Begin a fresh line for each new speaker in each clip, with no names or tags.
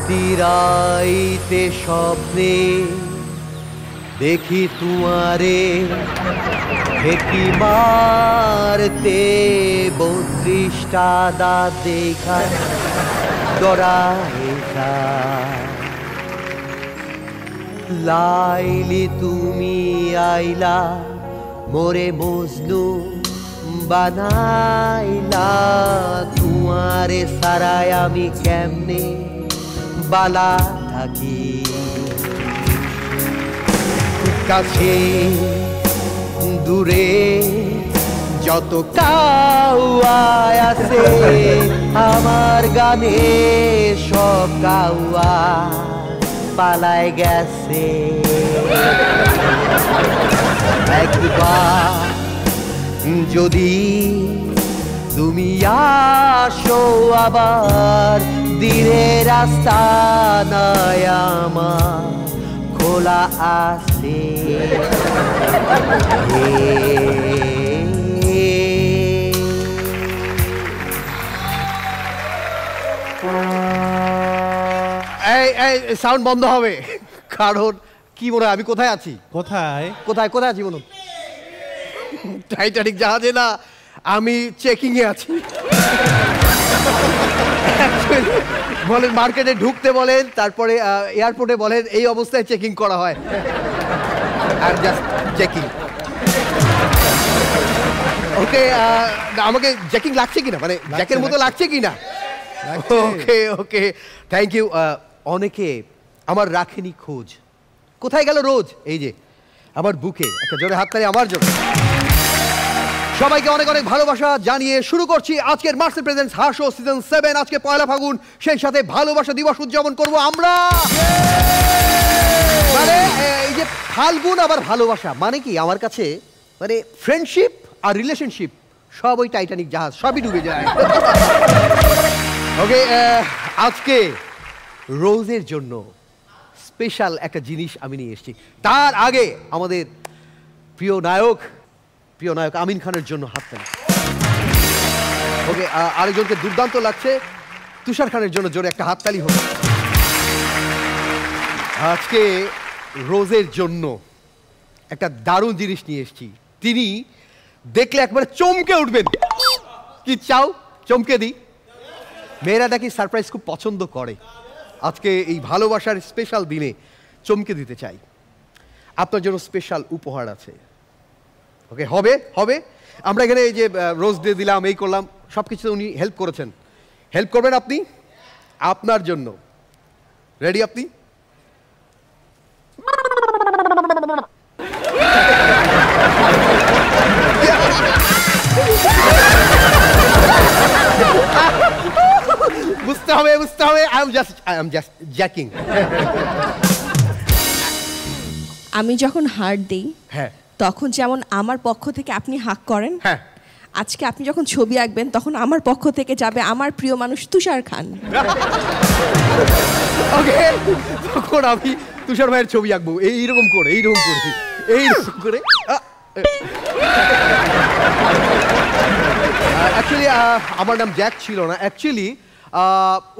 প্রতিরাইতে স্বপ্নে দেখি তোমারে হেকি মারতে 32টা দাঁত দেখা ডরাইতা লাইলি তুমি আইলা মোরে মজনু বানাইলা তোমারে সারায় আমি কেমনে বালা থাকি কাছে দূরে যত কাউয়া আছে আমার গানে সব কাউয়া পালায় গেছে একবার যদি তুমি আসো আবার দিনের রাস্তা নয় আমার খোলা আছে সাউন্ড বন্ধ হবে কারণ কি মনে হয় আমি কোথায় আছি
কোথায়
কোথায় কোথায় আছি বলুন টাইটানিক জাহাজে না আমি চেকিং এ আছি বলেন মার্কেটে ঢুকতে বলেন তারপরে এয়ারপোর্টে বলেন এই অবস্থায় চেকিং করা হয় আর জাস্ট চেকিং ওকে আমাকে চেকিং লাগছে কিনা মানে জ্যাকের মতো লাগছে কিনা ওকে ওকে থ্যাংক ইউ অনেকে আমার রাখেনি খোঁজ কোথায় গেল রোজ এই যে আমার বুকে একটা জোরে হাততালি আমার জন্য সবাইকে অনেক অনেক ভালোবাসা জানিয়ে শুরু করছি আজকের মার্সেল প্রেজেন্টস হাসো সিজন 7 আজকে পয়লা ফাগুন সেই সাথে ভালোবাসা দিবস উদযাপন করব আমরা মানে এই যে ফাল্গুন আবার ভালোবাসা মানে কি আমার কাছে মানে ফ্রেন্ডশিপ আর রিলেশনশিপ সব ওই টাইটানিক জাহাজ সবই ডুবে যায় ওকে আজকে রোজের জন্য স্পেশাল একটা জিনিস আমি নিয়ে এসেছি তার আগে আমাদের প্রিয় নায়ক আমিন খানের জন্য হাততালি ওকে আরেকজনকে দুর্দান্ত লাগছে তুষার খানের জন্য জোরে একটা হাততালি হোক আজকে রোজের জন্য একটা দারুণ জিনিস নিয়ে এসেছি তিনি দেখলে একবারে চমকে উঠবেন কি চাও চমকে দিই মেয়েরা দেখি সারপ্রাইজ খুব পছন্দ করে আজকে এই ভালোবাসার স্পেশাল দিনে চমকে দিতে চাই আপনার জন্য স্পেশাল উপহার আছে ওকে হবে হবে আমরা এখানে এই যে রোজ ডে দিলাম এই করলাম সব কিছু উনি হেল্প করেছেন হেল্প করবেন আপনি আপনার জন্য রেডি আপনি বুঝতে হবে আই এম জাস্ট জ্যাকিং
আমি যখন হার্ট দিই
হ্যাঁ
তখন যেমন আমার পক্ষ থেকে আপনি হাক করেন
হ্যাঁ
আজকে আপনি যখন ছবি আঁকবেন তখন আমার পক্ষ থেকে যাবে আমার প্রিয় মানুষ তুষার খান
ওকে তখন আমি তুষার ভাইয়ের ছবি আঁকবো এইরকম করে অ্যাকচুয়ালি আমার নাম জ্যাক ছিল না অ্যাকচুয়ালি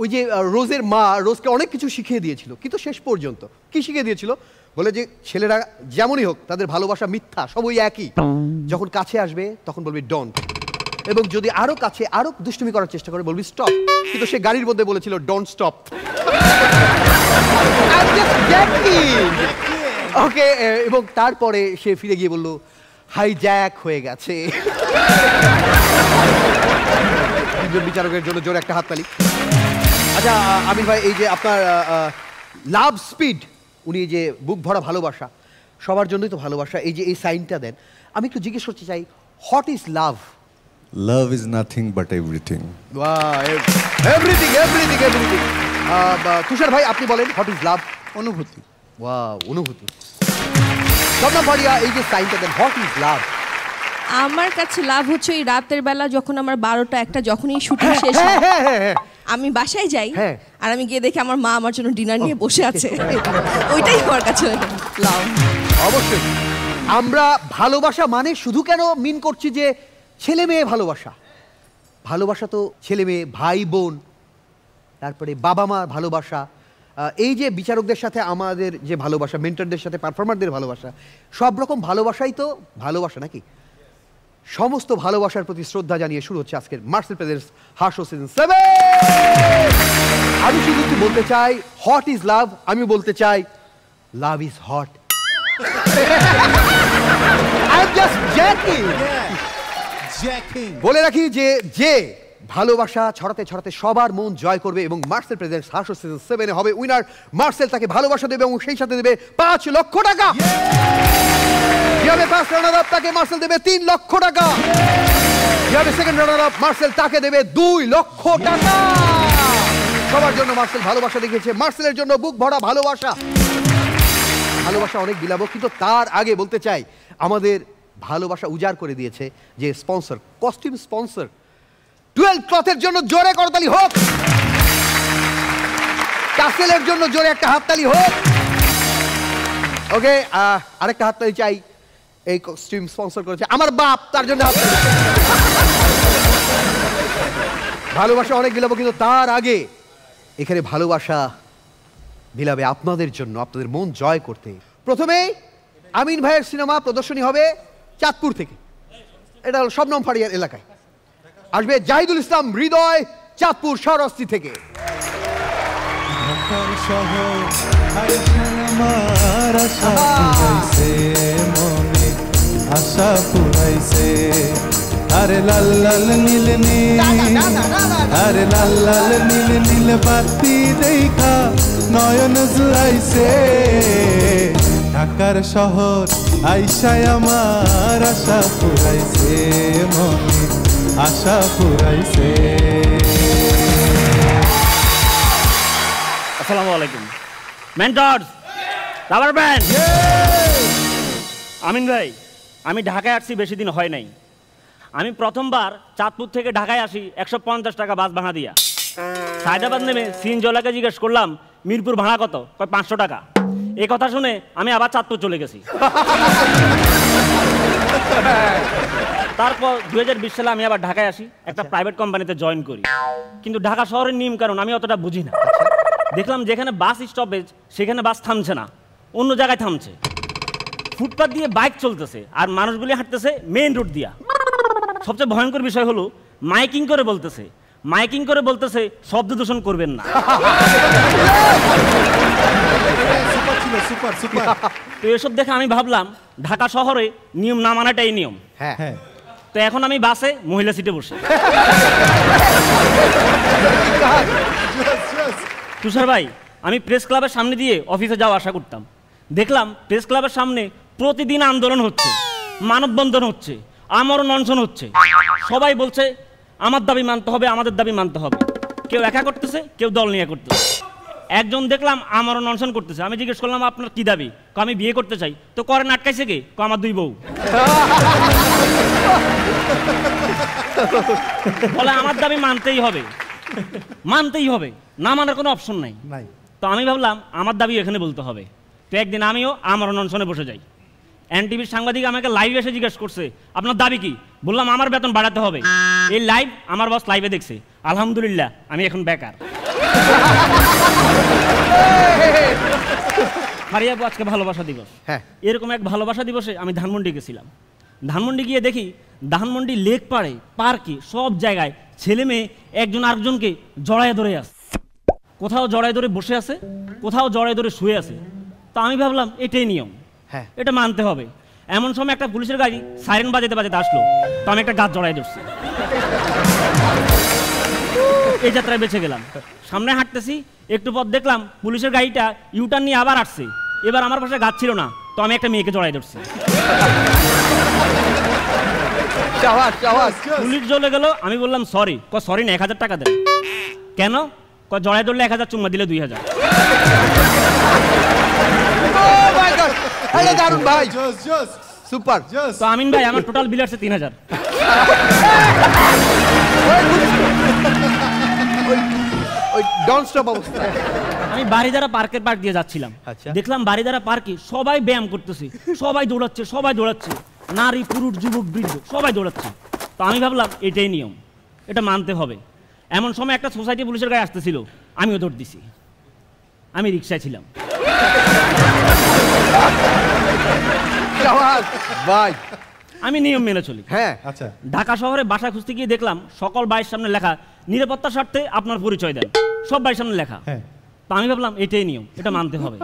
ওই যে রোজের মা রোজকে অনেক কিছু শিখিয়ে দিয়েছিল কিন্তু শেষ পর্যন্ত কি শিখিয়ে দিয়েছিল বলে যে ছেলেরা যেমনই হোক তাদের ভালোবাসা মিথ্যা সবই একই যখন কাছে আসবে তখন বলবি ডন্ট এবং যদি আরো কাছে আরো দুষ্টুমি করার চেষ্টা করে বলবি স্টপ কিন্তু সে গাড়ির মধ্যে বলেছিল ডোন্ট স্টপ ওকে এবং তারপরে সে ফিরে গিয়ে বলল হাইজ্যাক হয়ে গেছে বিচারকের জন্য জোরে একটা হাততালি আচ্ছা আমির ভাই এই যে আপনার লাভ স্পিড উনি যে বুক ভরা ভালোবাসা সবার জন্যই তো ভালোবাসা এই যে এই সাইনটা দেন আমি একটু জিজ্ঞেস করতে চাই what is love
Love is nothing but everything.
Wow, everything. তুষার ভাই আপনি বলেন হোয়াট ইজ লাভ
অনুভূতি
ওয়াও অনুভূতি শবনম ফারিয়া এই যে সাইনটা দেন, হোয়াট ইজ লাভ?
আমার কাছে লাভ হচ্ছে ওই রাতের বেলা যখন আমার 12টা 1টা যখনই শুটিং শেষ হয়, আমি বাসায় যাই আর আমি গিয়ে দেখি আমার মা আমার জন্য ডিনার নিয়ে বসে আছে। ওইটাই আমার কাছে লাভ।
অবশ্যই আমরা ভালোবাসা মানে শুধু কেন মিন করছি যে ছেলে মেয়ে ভালোবাসা, ভালোবাসা তো ছেলে মেয়ে, ভাই বোন, তারপরে বাবা মা ভালোবাসা, এই যে বিচারকদের সাথে আমাদের যে ভালোবাসা, মেন্টরদের সাথে পারফর্মারদের ভালোবাসা, সব রকম ভালোবাসাই তো ভালোবাসা নাকি? সমস্ত ভালোবাসার প্রতি শ্রদ্ধা জানিয়ে শুরু হচ্ছে আজকের মার্সেল প্রেজেন্টস হাস্য সিজন 7। আমি শুধু বলতে চাই হট ইজ লাভ, আমি বলতে চাই love is hot. I'm just joking. বলে রাখি যে ভালোবাসা ছড়াতে ছড়াতে সবার মন জয় করবে এবং মার্সেল প্রেজেন্টস হাস্য সিজন 7 হবে উইনার, মার্সেল তাকে ভালোবাসা দেবে এবং সেই সাথে দেবে 5 লক্ষ টাকা। যাবে ফার্স্ট রানার আপ তাকে মার্সেল দেবে 3 লক্ষ টাকা। যাবে সেকেন্ড রানার আপ মার্সেল তাকে দেবে 2 লক্ষ টাকা। সবার জন্য মার্সেল ভালোবাসা দেখিয়েছে, মার্সেলের জন্য বুক ভরা ভালোবাসা। ভালোবাসা অনেক বিলাবো, কিন্তু তার আগে বলতে চাই আমাদের ভালোবাসা উজাড় করে দিয়েছে যে স্পন্সর, কস্টিউম স্পন্সর 12 ক্লথের জন্য জোরে করতালি হোক, টাসেলের জন্য জোরে একটা হাততালি হোক। ওকে, আরেকটা হাততালি চাই, এই কস্টিউম স্পন্সর করেছে আমার বাপ, তার জন্য হাততালি। ভালোবাসা অনেক বিলাবো, কিন্তু তার আগে এখানে ভালোবাসা বিলাবে আপনাদের জন্য, আপনাদের মন জয় করতে। প্রথমে আমিন ভাইয়ের সিনেমা প্রদর্শনী হবে চাঁদপুর থেকে, এটা হলো শবনম ফারিয়ার এলাকায়। আসবে জাহিদুল ইসলাম হৃদয় চাঁদপুর শহরস্থি থেকে।
আশা পুরাইছে আরে লাল লাল নীল নীল, আরে লাল লাল নীল নীল বাতি দেখা নয়ন জুড়াইছে। ঢাকার শহর আইসায় আমার আশা পুরাইছে মনে, আশা পুরাইছে।
আসসালামু আলাইকুম মেন্টরস, রাবার ব্যান্ড। আমিন ভাই, আমি ঢাকায় আসছি বেশি দিন হয় নাই। আমি প্রথমবার চাঁদপুর থেকে ঢাকায় আসি 150 টাকা বাস ভাড়া দিয়া। সায়দাবাদ নেমে সিনজলাকে জিজ্ঞেস করলাম মিরপুর ভাড়া কত, কয় 500 টাকা। এই কথা শুনে আমি আবার চাঁদপুর চলে গেছি। তারপর 2020 সালে আমি আবার ঢাকায় আসি, একটা প্রাইভেট কোম্পানিতে জয়েন করি। কিন্তু ঢাকা শহরের নিয়ম কারণ আমি অতটা বুঝি না। দেখলাম যেখানে বাস স্টপেজ সেখানে বাস থামছে না, অন্য জায়গায় থামছে। ফুটপাথ দিয়ে বাইক চলতেছে আর মানুষগুলি হাঁটতেছে মেইন রোড দিয়া। সবচেয়ে ভয়ঙ্কর বিষয় হলো মাইকিং করে বলতেছে শব্দ দূষণ করবেন না। তো এসব দেখে আমি ভাবলাম ঢাকা শহরে নিয়ম না মানাটাই নিয়ম। তো এখন আমি বাসে মহিলা সিটে বসে। তুষার ভাই, আমি প্রেস ক্লাবের সামনে দিয়ে অফিসে যাওয়া আশা করতাম। দেখলাম প্রেস ক্লাবের সামনে প্রতিদিন আন্দোলন হচ্ছে, মানববন্ধন হচ্ছে, আমরণ অনশন হচ্ছে। সবাই বলছে আমার দাবি মানতে হবে, আমাদের দাবি মানতে হবে। কেউ একা করতেছে, কেউ দল নিয়ে করতেছে। একজন দেখলাম আমরণ অনশন করতেছে। আমি জিজ্ঞেস করলাম আপনার কি দাবি? আমি বিয়ে করতে চাই। তো করেন আটকাইছে কে? আমার 2 বউ। বলে আমার দাবি মানতেই হবে, না মানার কোনো অপশন নাই। তো আমি ভাবলাম আমার দাবি এখানে বলতে হবে। তো একদিন আমিও আমরণ অনশনে বসে যাই। এনটিভির সাংবাদিক আমাকে লাইভ এসে জিজ্ঞেস করছে আপনার দাবি কি? বললাম আমার বেতন বাড়াতে হবে। এই লাইভ আমার বস লাইভে দেখছে। আলহামদুলিল্লাহ আমি এখন বেকার। ফারিয়া আপু, আজকে ভালোবাসা দিবস। এরকম এক ভালোবাসা দিবসে আমি ধানমন্ডি গেছিলাম। ধানমন্ডি গিয়ে দেখি ধানমন্ডি লেক পাড়ে, পার্কে, সব জায়গায় ছেলে মেয়ে একজন আরেকজনকে জড়ায় ধরে আছে। কোথাও জড়ায় ধরে বসে আছে, কোথাও জড়ায় ধরে শুয়ে আছে। তো আমি ভাবলাম এটাই নিয়ম, এটা মানতে হবে। এমন সময় একটা পুলিশের গাড়ি সাইরেন বাজাতে বাজাতে আসলো। তো আমি একটা গাছ জড়ায় ধরছি। এই যাত্রায় বেঁচে গেলাম। সামনে হাঁটতেছি, একটু পথ দেখলাম পুলিশের গাড়িটা ইউটার্ন নিয়ে আবার আসছে। এবার আমার পাশে গাছ ছিল না, তো আমি একটা মেয়েকে জড়ায় ধরছি। পুলিশ চলে গেল। আমি বললাম সরি। সরি না, 1000 টাকা দেন। কেন? জড়ায় ধরলে 1000, চুম্মা দিলে 2000।
আরে দারুণ ভাই, সুপার।
তো আমিন ভাই আমার টোটাল বিল আছে 3000।
ওই ডন স্টপ অবস্থা।
আমি বাড়িধারা পার্কের পার্ক দিয়ে যাচ্ছিলাম, দেখলাম বাড়িধারা পার্কে সবাই ব্যায়াম করতেছে, সবাই দৌড়াচ্ছে, নারী পুরুষ যুবক বৃদ্ধ সবাই দৌড়াচ্ছে। তো আমি ভাবলাম এটাই নিয়ম, এটা মানতে হবে। এমন সময় একটা সোসাইটি পুলিশের গায়ে আসতেছিল, আমিও দৌড় দিছি। আমি রিক্সায় ছিলাম।
ভাই
আমি নিয়ম মেনে চলি।
হ্যাঁ,
আচ্ছা।
ঢাকা শহরে বাসা খুঁজতে গিয়ে দেখলাম সকল বাড়ির সামনে লেখা নিরাপত্তার স্বার্থে আপনার পরিচয় দেন, সব বাড়ির সামনে লেখা। তো আমি ভাবলাম এটাই নিয়ম, এটা মানতে হবে।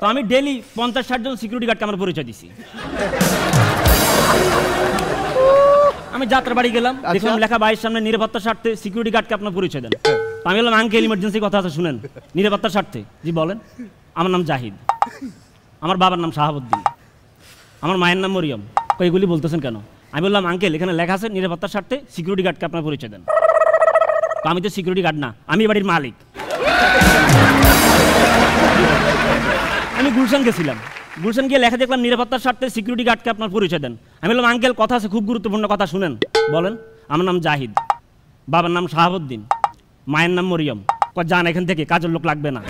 তো আমি ডেইলি 50-60 জন সিকিউরিটি গার্ডকে আমার পরিচয় দিছি। আমি যাত্রা বাড়ি গেলাম, দেখলাম লেখা বাড়ির সামনে নিরাপত্তার স্বার্থে সিকিউরিটি গার্ডকে আপনার পরিচয় দেন। তো আমি বললাম আঙ্কেল ইমার্জেন্সি কথা আছে শুনেন, নিরাপত্তার স্বার্থে। জি বলেন। আমার নাম জাহিদ, আমার বাবার নাম শাহাবুদ্দিন, আমার মায়ের নাম মরিয়ম। এগুলি বলতেছেন কেন? আমি বললাম আঙ্কেল এখানে লেখা আছে নিরাপত্তার স্বার্থে সিকিউরিটি গার্ডকে আপনার পরিচয় দেন। তো আমি তো সিকিউরিটি গার্ড না, আমি বাড়ির মালিক। আমি গুলশান গেছিলাম, গুলশান গিয়ে লেখা দেখলাম নিরাপত্তার স্বার্থে সিকিউরিটি গার্ডকে আপনার পরিচয় দেন। আমি বললাম আঙ্কেল কথা আছে, খুব গুরুত্বপূর্ণ কথা শুনেন। বলেন। আমার নাম জাহিদ, বাবার নাম শাহাবুদ্দিন, মায়ের নাম মরিয়ম। যান এখান থেকে, কাজের লোক লাগবে না।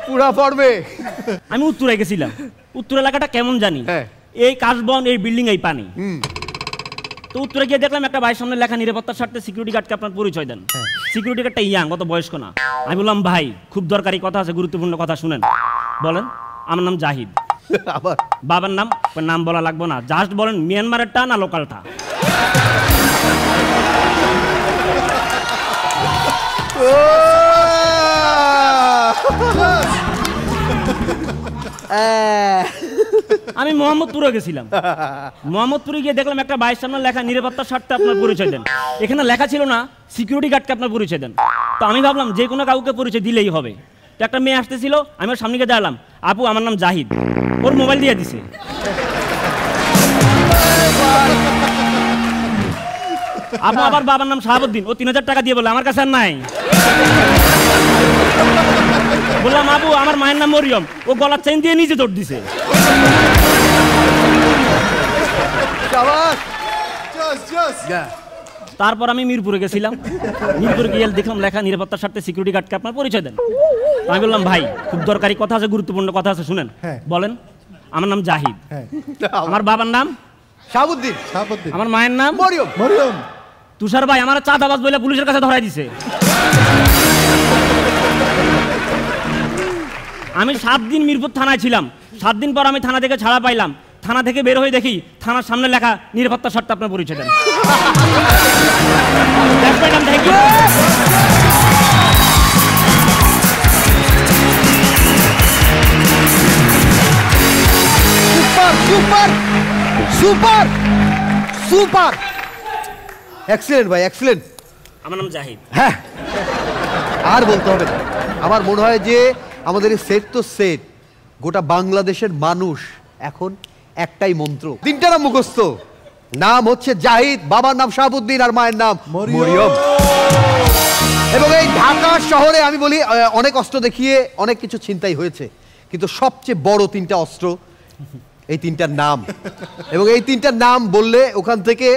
পুরা পড়বে।
আমি উত্তরে গেছিলাম, উত্তর এলাকাটা কেমন জানি, এই কাশবন, এই বিল্ডিং, এই পানি। তো উত্তরে গিয়ে দেখলাম একটা বাড়ির সামনে লেখা নিরাপত্তার স্বার্থে সিকিউরিটি গার্ডকে আপনার পরিচয় দেন। সিকিউরিটি গার্ডটা ইয়াং, অত বয়স্ক না। আমি বললাম ভাই খুব দরকারি কথা আছে, গুরুত্বপূর্ণ কথা শুনেন। বলেন। আমার নাম জাহিদ, বাবার নাম, নাম বলা লাগবে না, জাস্ট বলেন মিয়ানমারেরটা না লোকালটা। আমি মোহাম্মদপুরে গেছিলাম, মোহাম্মদপুরে গিয়ে দেখলাম একটা বাড়ির সামনে লেখা নিরাপত্তার স্বার্থে আপনার পরিচয় দেন। এখানে লেখা ছিল না সিকিউরিটি গার্ডকে আপনার পরিচয় দেন। তো আমি ভাবলাম যে কোনো কাউকে পরিচয় দিলেই হবে। তো একটা মেয়ে আসতেছিল, আমি ওর সামনে গিয়ে দাঁড়ালাম, আপু আমার নাম জাহিদ। ওর মোবাইল দিয়ে দিছে। আপু আবার বাবার নাম শাহাবুদ্দিন, ও 3000 টাকা দিয়ে বলে আমার কাছে আর নাই। বললাম আবু আমার মায়ের নাম মরিয়ম, ও গলার চেইন দিয়ে নিজে দৌড় দিছে। তারপর আমি মিরপুরে গেছিলাম, মিরপুরে গিয়ে দেখলাম লেখা নিরাপত্তার স্বার্থে সিকিউরিটি গার্ডকে আপনার পরিচয় দেন। আমি বললাম ভাই খুব দরকারি কথা আছে, গুরুত্বপূর্ণ কথা আছে শুনেন। বলেন। আমার নাম জাহিদ, আমার বাবার নাম
শাহাবুদ্দিন,
আমার মায়ের নাম
মরিয়ম।
তুষার ভাই আমার চাঁদাবাজ বলে পুলিশের কাছে ধরাই দিছে। আমি 7 দিন মিরপুর থানায় ছিলাম। 7 দিন পর আমি থানা থেকে ছাড়া পাইলাম। থানা থেকে বের হয়ে দেখি থানার সামনে লেখা নিরাপত্তার স্বার্থে আপনার পরিচয় দেন।
সুপার সুপার সুপার, এক্সেলেন্ট ভাই, এক্সেলেন্ট।
আমার নাম জাহিদ।
হ্যাঁ, আর বলতে হবে না। আমার মনে হয় যে আমাদের এই সেট তো সেট, গোটা বাংলাদেশের মানুষ এখন একটাই মন্ত্র, 3টা নাম মুখস্থ। নাম হচ্ছে জাহিদ, বাবার নাম শাহাবুদ্দিন, আর মায়ের নাম মরিয়ম। এবং এই ঢাকা শহরে আমি বলি অনেক অস্ত্র দেখিয়ে অনেক কিছু ছিনতাই হয়েছে, কিন্তু সবচেয়ে বড় 3টা অস্ত্র এই 3টার নাম। এবং এই 3টার নাম বললে ওখান থেকে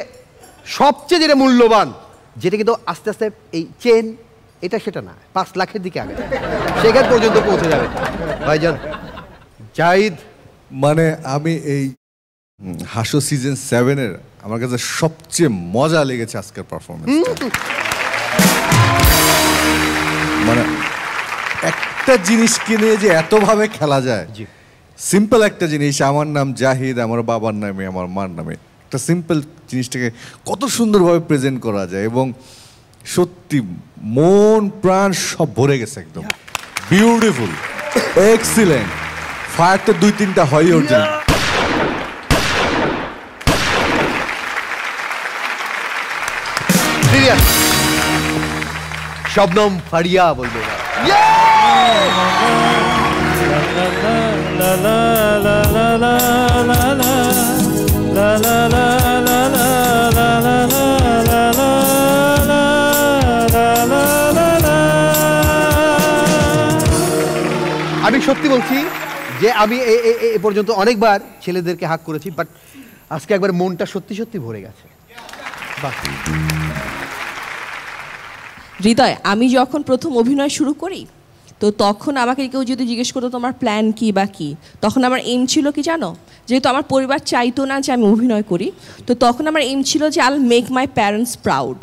সবচেয়ে যেটা মূল্যবান, যেটা কিন্তু আস্তে আস্তে এই চেন, এটা সেটা না, 5 লাখের দিকে আগে সেখান পর্যন্ত পৌঁছে যাবে। ভাইজান জাহিদ,
মানে আমি এই হাসো সিজন 7-এর আমার কাছে সবচেয়ে মজা লেগেছে আজকের পারফরমেন্স। মানে একটা জিনিসকে নিয়ে যে এতভাবে খেলা যায়, সিম্পল একটা জিনিস, আমার নাম জাহিদ, আমার বাবার নামে, আমার মার নামে, একটা সিম্পল জিনিসটাকে কত সুন্দরভাবে প্রেজেন্ট করা যায়। এবং সত্যি মন প্রাণ সব ভরে গেছে, একদম বিউটিফুল, এক্সিলেন্ট। ফায়ার তো 2-3টা হয় ওর জন্য।
শবনম ফারিয়া বলবে। সত্যি বলছি যে আমি এ পর্যন্ত অনেকবার ছেলেদেরকে হাক করেছি, বাট আজকে একবার মনটা সত্যি সত্যি ভরে গেছে।
হৃদয়, আমি যখন প্রথম অভিনয় শুরু করি তো তখন আমাকে কেউ যদি জিজ্ঞেস করতো তোমার প্ল্যান কি বা কি, তখন আমার এইম ছিল কি জানো, যেহেতু আমার পরিবার চাইতো না যে আমি অভিনয় করি, তো তখন আমার এইম ছিল যে I will make my parents proud,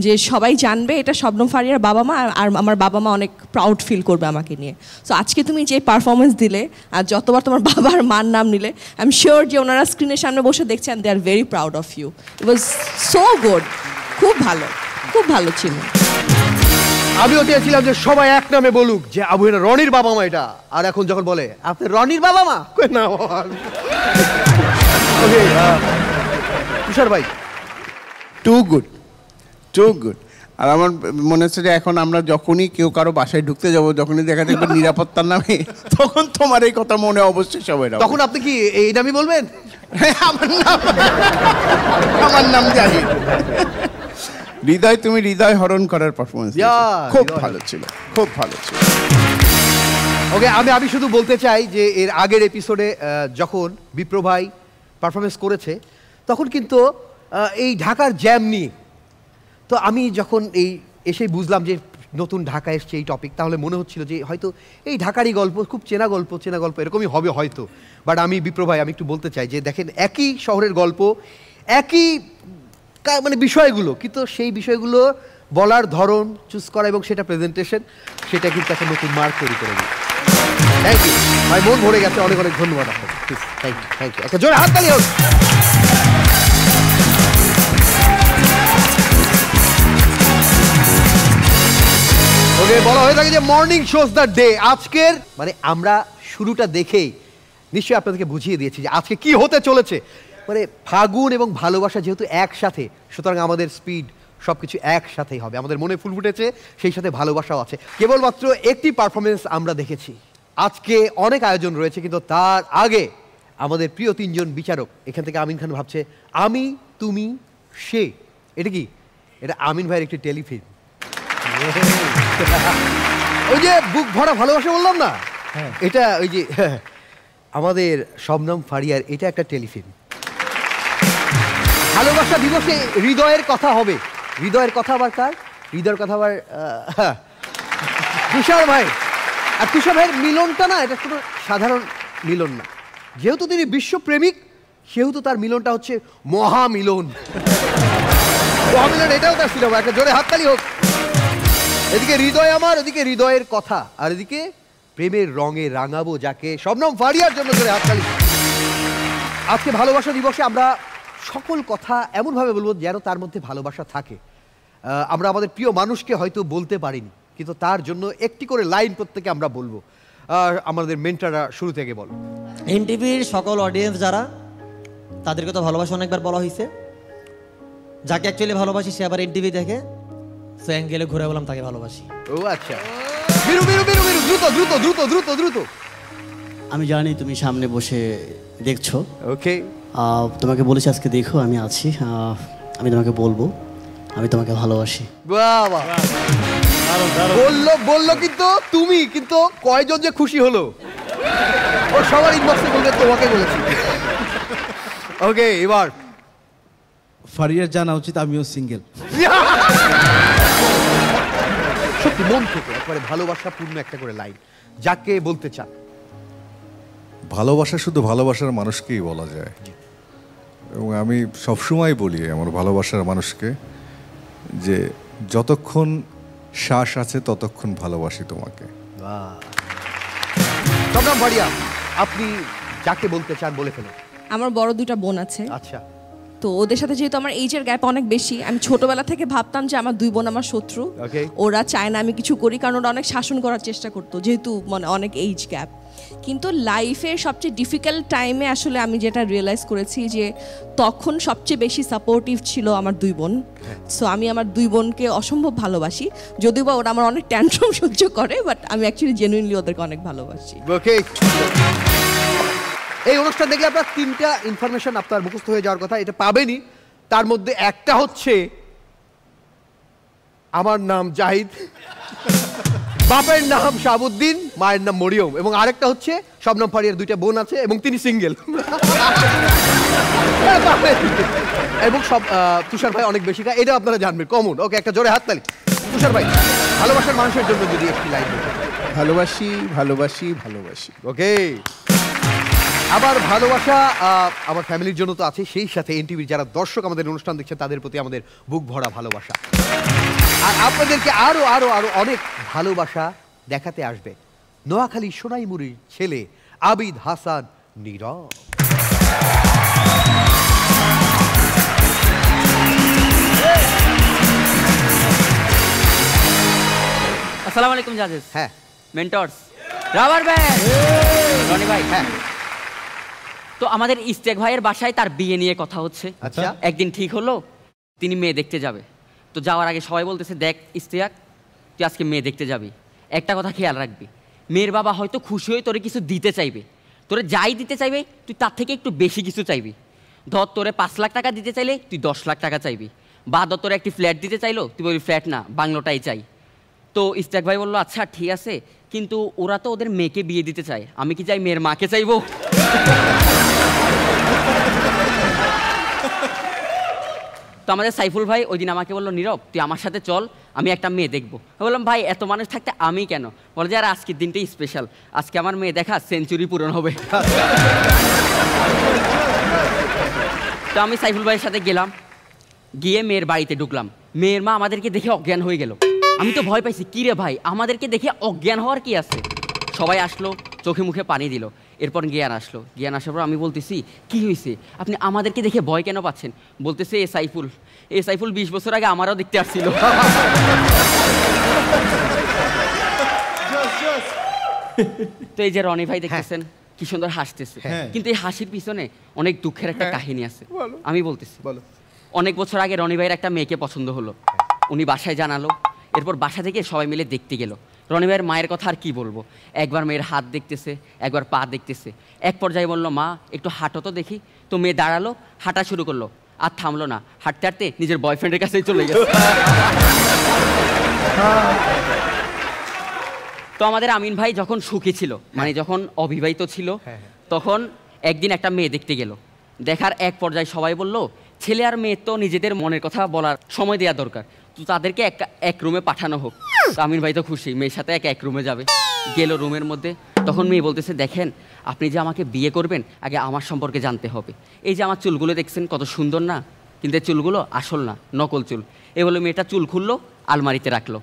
যে সবাই জানবে এটা শবনম ফারিয়ার বাবা মা, আর আমার বাবা মা অনেক প্রাউড ফিল করবে আমাকে নিয়ে। সো আজকে তুমি যে পারফরমেন্স দিলে আর যতবার তোমার বাবার মার নাম নিলে, আই এম শিওর যে ওনারা স্ক্রিনের সামনে বসে দেখছেন, they are very proud of you. It was so good, খুব ভালো, খুব ভালো ছিল।
আমিও চেয়েছিলাম যে সবাই এক নামে বলুক যে আবু এটা রনির বাবা মা এটা, আর এখন যখন বলে আপনি রনির বাবা মা, না তুষার ভাই
টু গুড, টু গুড। আর আমার মনে হচ্ছে যে এখন আমরা যখনই কেউ কারো বাসায় ঢুকতে যাবো, যখনই দেখা দেখবে নিরাপত্তার নামে, তখন তোমার এই কথা মনে অবশ্যই সবাই।
তখন আপনি কি এই নামই বলবেন?
আমার নাম জাহিদ। হৃদয়, তুমি হৃদয় হরণ করার পারফরমেন্স খুব ভালো ছিল, খুব ভালো ছিল।
ওকে, আমি শুধু বলতে চাই যে এর আগের এপিসোডে যখন বিপ্র ভাই পারফরমেন্স করেছে তখন কিন্তু এই ঢাকার জ্যাম নিয়ে, তো আমি যখন এই এসে বুঝলাম যে নতুন ঢাকা এসছে এই টপিক, তাহলে মনে হচ্ছিল যে হয়তো এই ঢাকারই গল্প, খুব চেনা গল্প এরকমই হবে হয়তো। বাট আমি বিপ্র ভাই আমি একটু বলতে চাই যে দেখেন একই শহরের গল্প, একই মানে বিষয়গুলো, কিন্তু সেই বিষয়গুলো বলার ধরন চুজ করা এবং সেটা প্রেজেন্টেশন, সেটা কিন্তু একটা নতুন মার্ক তৈরি করে দিই। থ্যাংক ইউ ভাই, মন ভরে গেছে, অনেক অনেক ধন্যবাদ আপনাকে। থ্যাংক ইউ, একটা জোরে হাততালি হোক। ওকে, বলা হয়ে থাকে যে মর্নিং শোজ দ্য ডে। আজকের মানে আমরা শুরুটা দেখেই নিশ্চয়ই আপনাদেরকে বুঝিয়ে দিয়েছি যে আজকে কি হতে চলেছে। মানে ফাগুন এবং ভালোবাসা যেহেতু একসাথে, সুতরাং আমাদের স্পিড সব কিছু একসাথেই হবে। আমাদের মনে ফুল ফুটেছে, সেই সাথে ভালোবাসাও আছে। কেবলমাত্র একটি পারফরমেন্স আমরা দেখেছি, আজকে অনেক আয়োজন রয়েছে, কিন্তু তার আগে আমাদের প্রিয় তিনজন বিচারক, এখান থেকে আমিন খান ভাবছে আমি তুমি সে, এটা কি? এটা আমিন ভাইয়ের একটি টেলিফিল্ম। ওই যে বুক ভরা ভালোবাসা বললাম না, এটা ওই যে আমাদের শবনম ফারিয়ার, এটা একটা টেলিফিল্ম। ভালোবাসা দিবসে হৃদয়ের কথা হবে, হৃদয়ের কথা আবার কার? হৃদয়ের কথা আবার তুষার ভাই। আর তুষার ভাইয়ের মিলনটা না, এটা কোনো সাধারণ মিলন না, যেহেতু তিনি বিশ্বপ্রেমিক সেহেতু তার মিলনটা হচ্ছে মহামিলন। মহামিলন, এটাও তার সিনেমা। একটা জোরে হাততালি হোক। এদিকে হৃদয় আমার, ওদিকে হৃদয়ের কথা, আর এদিকে প্রেমের রঙে রাঙাবো যাকে, শবনম ফারিয়ার জন্য জোরে হাততালি। আজকে ভালোবাসা দিবসে আমরা সকল কথা এমনভাবে বলবো যেন তার মধ্যে ভালোবাসা থাকে। আমরা আমাদের প্রিয় মানুষকে হয়তো বলতে পারিনি, কিন্তু তার জন্য একটি করে লাইন প্রত্যেকে আমরা বলবো। আমাদের মেন্টররা শুরু থেকে বল।
এনটিভির সকল অডিয়েন্স যারা, তাদেরকে তো ভালোবাসা অনেকবার বলা হয়েছে, যাকে অ্যাকচুয়ালি ভালোবাসি সে আবার এনটিভি দেখে, সো অ্যাঙ্গেলে ঘুরে বললাম তাকে ভালোবাসি।
ও আচ্ছা, বিরু বিরু বিরু বিরু, দ্রুত দ্রুত দ্রুত দ্রুত দ্রুত।
আমি জানি তুমি সামনে বসে দেখছো,
ওকে,
তোমাকে বলেছি আজকে দেখো আমি আছি, আমি তোমাকে বলবো আমি তোমাকে ভালোবাসি।
বাবা, বললো কিন্তু তুমি, কিন্তু কয়জন যে খুশি হলো, ও সবার ইনবক্সে বলবে তোমাকে বলেছি। ওকে, এবার
ফারিয়ার জানা উচিত আমিও সিঙ্গেল।
সত্যি মন থেকে একবারে ভালোবাসাপূর্ণ একটা করে লাইন যাকে বলতে চান।
ভালোবাসা শুধু ভালোবাসার মানুষকেই বলা যায়, এবং আমি সবসময় বলি আমার ভালোবাসার মানুষকে যে যতক্ষণ শ্বাস আছে ততক্ষণ ভালোবাসি তোমাকে।
শবনম ফারিয়া, আপনি যাকে বলতে চান বলে ফেলুন।
আমার বড় দুটা বোন আছে।
আচ্ছা,
তো ওদের সাথে যেহেতু আমার এইজের গ্যাপ অনেক বেশি, আমি ছোটবেলা থেকে ভাবতাম যে আমার দুই বোন আমার শত্রু, ওরা চায় না আমি কিছু করি, কারণ ওরা অনেক শাসন করার চেষ্টা করতো যেহেতু মানে অনেক এইজ গ্যাপ। কিন্তু লাইফের সবচেয়ে ডিফিকাল্ট টাইমে আসলে আমি যেটা রিয়েলাইজ করেছি যে তখন সবচেয়ে বেশি সাপোর্টিভ ছিল আমার দুই বোন। সো আমি আমার দুই বোনকে অসম্ভব ভালোবাসি, যদিও বা ওরা আমার অনেক ট্যান্ট্রাম সহ্য করে, বাট আমি অ্যাকচুয়ালি জেনুইনলি ওদেরকে অনেক ভালোবাসি।
ওকে, এই অনুষ্ঠান দেখলে আপনার তিনটা ইনফরমেশন আপনার মুখস্থ হয়ে যাওয়ার কথা, এটা পাবেনই। তার মধ্যে একটা হচ্ছে আমার নাম জাহিদ, বাপের নাম শাহাবুদ্দিন, মায়ের নাম মরিয়ম, এবং আরেকটা হচ্ছে শবনম ফারিয়ার 2টা বোন আছে এবং তিনি সিঙ্গেল। এবং সব তুষার ভাই অনেক বেশি খায়, এটা আপনারা জানবেন, কমন। ওকে, একটা জোরে হাততালি তুষার ভাই। ভালোবাসার মানুষের জন্য যদি একটি লাইন বলতেন।
ভালোবাসি ভালোবাসি ভালোবাসি।
ওকে, আবার ভালোবাসা আমার ফ্যামিলির জন্য তো আছে, সেই সাথে এনটিভির যারা দর্শক আমাদের অনুষ্ঠান দেখছেন তাদের প্রতি আমাদের বুক ভরা ভালোবাসা। আর আপনাদেরকে আরো আরো আরো অনেক ভালোবাসা দেখাতে আসবে নোয়াখালী সোনাইমুড়ির ছেলে আবিদ হাসান নীরব।
আসসালামু আলাইকুম জাজেস।
হ্যাঁ,
মেন্টরস, রাবার ব্যান্ড, রনি ভাই।
হ্যাঁ,
তো আমাদের ইস্তেক ভাইয়ের বাসায় তার বিয়ে নিয়ে কথা হচ্ছে।
আচ্ছা।
একদিন ঠিক হলো তিনি মেয়ে দেখতে যাবে। তো যাওয়ার আগে সবাই বলতেছে, দেখ ইস্তেক, তুই আজকে মেয়ে দেখতে যাবি, একটা কথা খেয়াল রাখবি, মেয়ের বাবা হয়তো খুশি হয়ে তোরে কিছু দিতে চাইবে, তোরে যাই দিতে চাইবে তুই তার থেকে একটু বেশি কিছু চাইবি। ধর তোরে 5 লাখ টাকা দিতে চাইলে তুই 10 লাখ টাকা চাইবি, বা ধর তোরে একটি ফ্ল্যাট দিতে চাইলো তুই বলবি ফ্ল্যাট না, বাংলোটাই চাই। তো ইস্তেক ভাই বললো, আচ্ছা ঠিক আছে, কিন্তু ওরা তো ওদের মেয়েকে বিয়ে দিতে চায়, আমি কি চাই মেয়ের মাকে চাইবো? তো আমাদের সাইফুল ভাই ওই দিন আমাকে বললো, নীরব তুই আমার সাথে চল, আমি একটা মেয়ে দেখবো। আমি বললাম, ভাই এত মানুষ থাকতে আমি কেন? বলে যে আর আজকের দিনটাই স্পেশাল, আজকে আমার মেয়ে দেখা সেঞ্চুরি পূরণ হবে। তো আমি সাইফুল ভাইয়ের সাথে গেলাম, গিয়ে মেয়ের বাড়িতে ঢুকলাম। মেয়ের মা আমাদেরকে দেখে অজ্ঞান হয়ে গেল। আমি তো ভয় পাইছি, কি রে ভাই আমাদেরকে দেখে অজ্ঞান হওয়ার কি আছে? সবাই আসলো, চোখে মুখে পানি দিল। এরপর জ্ঞান আসলো, জ্ঞান আসার পর আমি বলতেছি, কি হয়েছে, আপনি আমাদেরকে দেখে ভয় কেন পাচ্ছেন? বলতেছে, এ সাইফুল 20 বছর আগে আমারও দেখতে আসছিল। তো এই যে রনি ভাই দেখতেছেন কি সুন্দর হাসতেছে, কিন্তু এই হাসির পিছনে অনেক দুঃখের একটা কাহিনী আছে। আমি বলতেছি, অনেক বছর আগে রনি ভাইয়ের একটা মেয়েকে পছন্দ হলো, উনি বাসায় জানালো, এরপর বাসা থেকে সবাই মিলে দেখতে গেল। রনি ভাইয়ের মায়ের কথা আর কি বলবো, একবার মেয়ের হাত দেখতেছে, একবার পা দেখতেছে, এক পর্যায়ে বললো, মা একটু হাঁটো তো দেখি। তো মেয়ে দাঁড়ালো, হাঁটা শুরু করলো, আর থামলো না, হাঁটতে হাঁটতে নিজের বয়ফ্রেন্ডের কাছেই চলে গেল। তো আমাদের আমিন ভাই যখন সুখী ছিল, মানে যখন অবিবাহিত ছিল, তখন একদিন একটা মেয়ে দেখতে গেল। দেখার এক পর্যায়ে সবাই বলল, ছেলে আর মেয়ে তো নিজেদের মনের কথা বলার সময় দেওয়া দরকার, তো তাদেরকে এক রুমে পাঠানো হোক। তো আমিন ভাই তো খুশি, মেয়ের সাথে এক রুমে যাবে। গেল রুমের মধ্যে, তখন মেয়ে বলতেছে, দেখেন আপনি যে আমাকে বিয়ে করবেন আগে আমার সম্পর্কে জানতে হবে। এই যে আমার চুলগুলো দেখছেন কত সুন্দর না, কিন্তু এই চুলগুলো আসল না, নকল চুল। এ বলে মেয়েটা চুল খুললো, আলমারিতে রাখলো।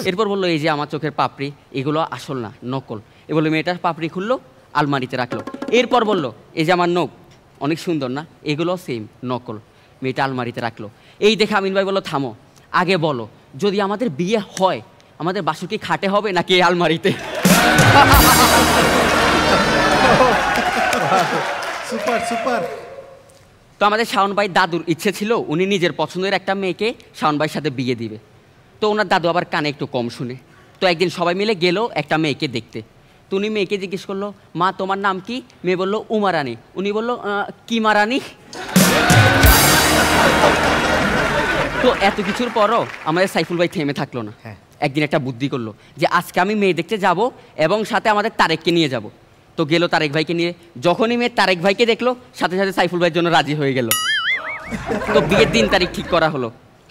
এরপর বললো, এই যে আমার চোখের পাপড়ি, এগুলো আসল না, নকল। এ বলে মেয়েটার পাপড়ি খুললো, আলমারিতে রাখলো। এরপর বললো, এই যে আমার নখ অনেক সুন্দর না, এগুলো সেম, নকল। মেয়েটা আলমারিতে রাখলো। এই দেখে আমিন ভাই বললো, থামো, আগে বলো যদি আমাদের বিয়ে হয় আমাদের বাসু কি খাটে হবে নাকি আলমারিতে?
Super super.
তো আমাদের শাওন ভাই দাদুর ইচ্ছে ছিল উনি নিজের পছন্দের একটা মেয়েকে শাওন ভাইয়ের সাথে বিয়ে দিবে। তো ওনার দাদু আবার কানে একটু কম শুনে। তো একদিন সবাই মিলে গেল একটা মেয়েকে দেখতে। তো উনি মেয়েকে জিজ্ঞেস করলো, মা তোমার নাম কি? মেয়ে বললো, উমারানি। উনি বললো, কি মারানি? তো এত কিছুর পরও আমাদের সাইফুল ভাই থেমে থাকলো না। একদিন একটা বুদ্ধি করলো যে আজকে আমি মেয়ে দেখতে যাব এবং সাথে আমাদের তারেককে নিয়ে যাব। তো গেল তারেক ভাইকে নিয়ে। যখনই মেয়ে তারেক ভাইকে দেখলো সাথে সাথে সাইফুল ভাইয়ের জন্য রাজি হয়ে গেল। তো বিয়ের দিন তারিখ ঠিক করা হলো,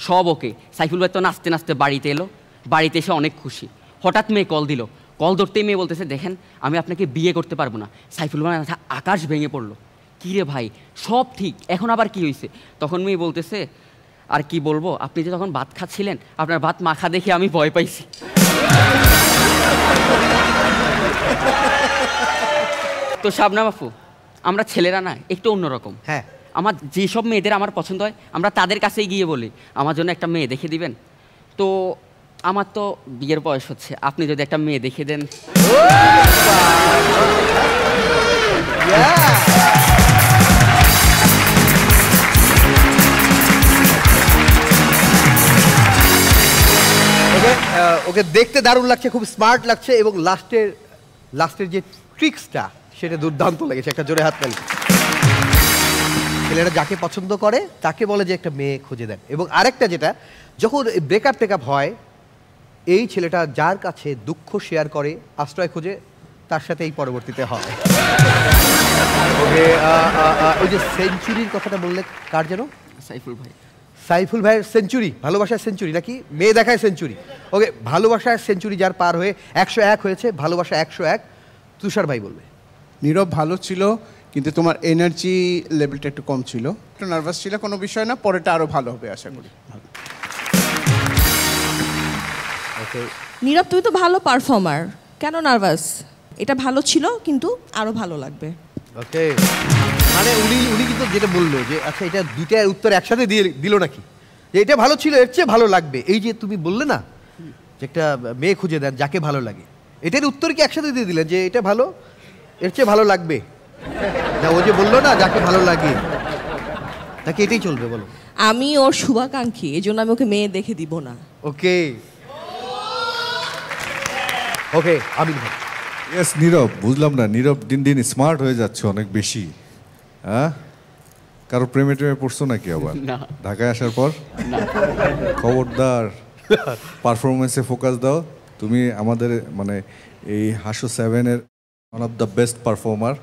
সব ওকে। সাইফুল ভাই তো নাচতে নাচতে বাড়িতে এলো। বাড়িতে এসে অনেক খুশি। হঠাৎ মেয়ে কল দিল। কল ধরতেই মেয়ে বলতেছে, দেখেন আমি আপনাকে বিয়ে করতে পারবো না। সাইফুল ভাই আকাশ ভেঙে পড়লো, কী রে ভাই সব ঠিক, এখন আবার কি হয়েছে? তখন মেয়ে বলতেছে, আর কি বলবো, আপনি যে তখন ভাত খাচ্ছিলেন আপনার ভাত মাখা দেখে আমি ভয় পাইছি। তো শাবনাম আপু, আমরা ছেলেরা না একটু অন্যরকম। হ্যাঁ, আমার যেসব মেয়েদের আমার পছন্দ হয় আমরা তাদের কাছেই গিয়ে বলি আমার জন্য একটা মেয়ে দেখে দিবেন। তো আমার তো বিয়ের বয়স হচ্ছে, আপনি যদি একটা মেয়ে দেখে দেন।
ওকে দেখতে দারুণ লাগছে, খুব স্মার্ট লাগছে, এবং লাস্টের যে ট্রিক্সটা সেটা দুর্দান্ত লেগেছে। একটা জোরে হাত তালি। ছেলেরা যাকে পছন্দ করে তাকে বলে যে একটা মেয়ে খুঁজে দেন। এবং আরেকটা যেটা, যখন ব্রেকআপ টেকআপ হয় এই ছেলেটা যার কাছে দুঃখ শেয়ার করে, আশ্রয় খোঁজে, তার সাথে এই পরবর্তীতে হয়। ওকে, ওই যে সেঞ্চুরির কথাটা বললে কার যেন?
সাইফুল ভাই।
সাইফুল ভাইয়ের সেঞ্চুরি, ভালোবাসার সেঞ্চুরি নাকি মেয়ে দেখায় সেঞ্চুরি? ওকে, ভালোবাসার সেঞ্চুরি যার পার হয়ে 101 হয়েছে, ভালোবাসা 101, তুষার ভাই বলবে।
নীরব ভালো ছিল, কিন্তু তোমার এনার্জি লেভেলটা একটু কম ছিল, একটু নার্ভাস ছিল, কোনো বিষয় না, পরেটা আরো ভালো হবে আশা করি।
ওকে,
নীরব তুমি তো ভালো পারফর্মার, কেন নার্ভাস? এটা ভালো ছিল কিন্তু আরো ভালো লাগবে।
ওকে, মানে উনি কিন্তু যেটা বললো যে আচ্ছা এটা দুইটা উত্তর একসাথে দিয়ে দিল নাকি, যে এটা ভালো ছিল এর চেয়ে ভালো লাগবে। এই যে তুমি বললে না যে একটা মেয়ে খুঁজে দেন যাকে ভালো লাগে, এটার উত্তর কি একসাথে দিয়ে দিলেন যে এটা ভালো এর চেয়ে ভালো লাগবে? না, ও যে বললো না যাকে ভালো লাগে, নাকি এটাই চলবে বলো?
আমি ওর শুভাকাঙ্ক্ষী, এই জন্য আমি ওকে মেয়ে দেখে দিব না।
ওকে ওকে, আমিন ভাই।
ইয়েস নীরব, বুঝলাম না, নীরব দিন দিন স্মার্ট হয়ে যাচ্ছে অনেক বেশি। হ্যাঁ, কারো প্রেমে টেমে পড়ছো নাকি আবার ঢাকায় আসার পর? খবরদার, পারফরমেন্সে ফোকাস দাও। তুমি আমাদের মানে এই হাসো 7-এর one of the best performer,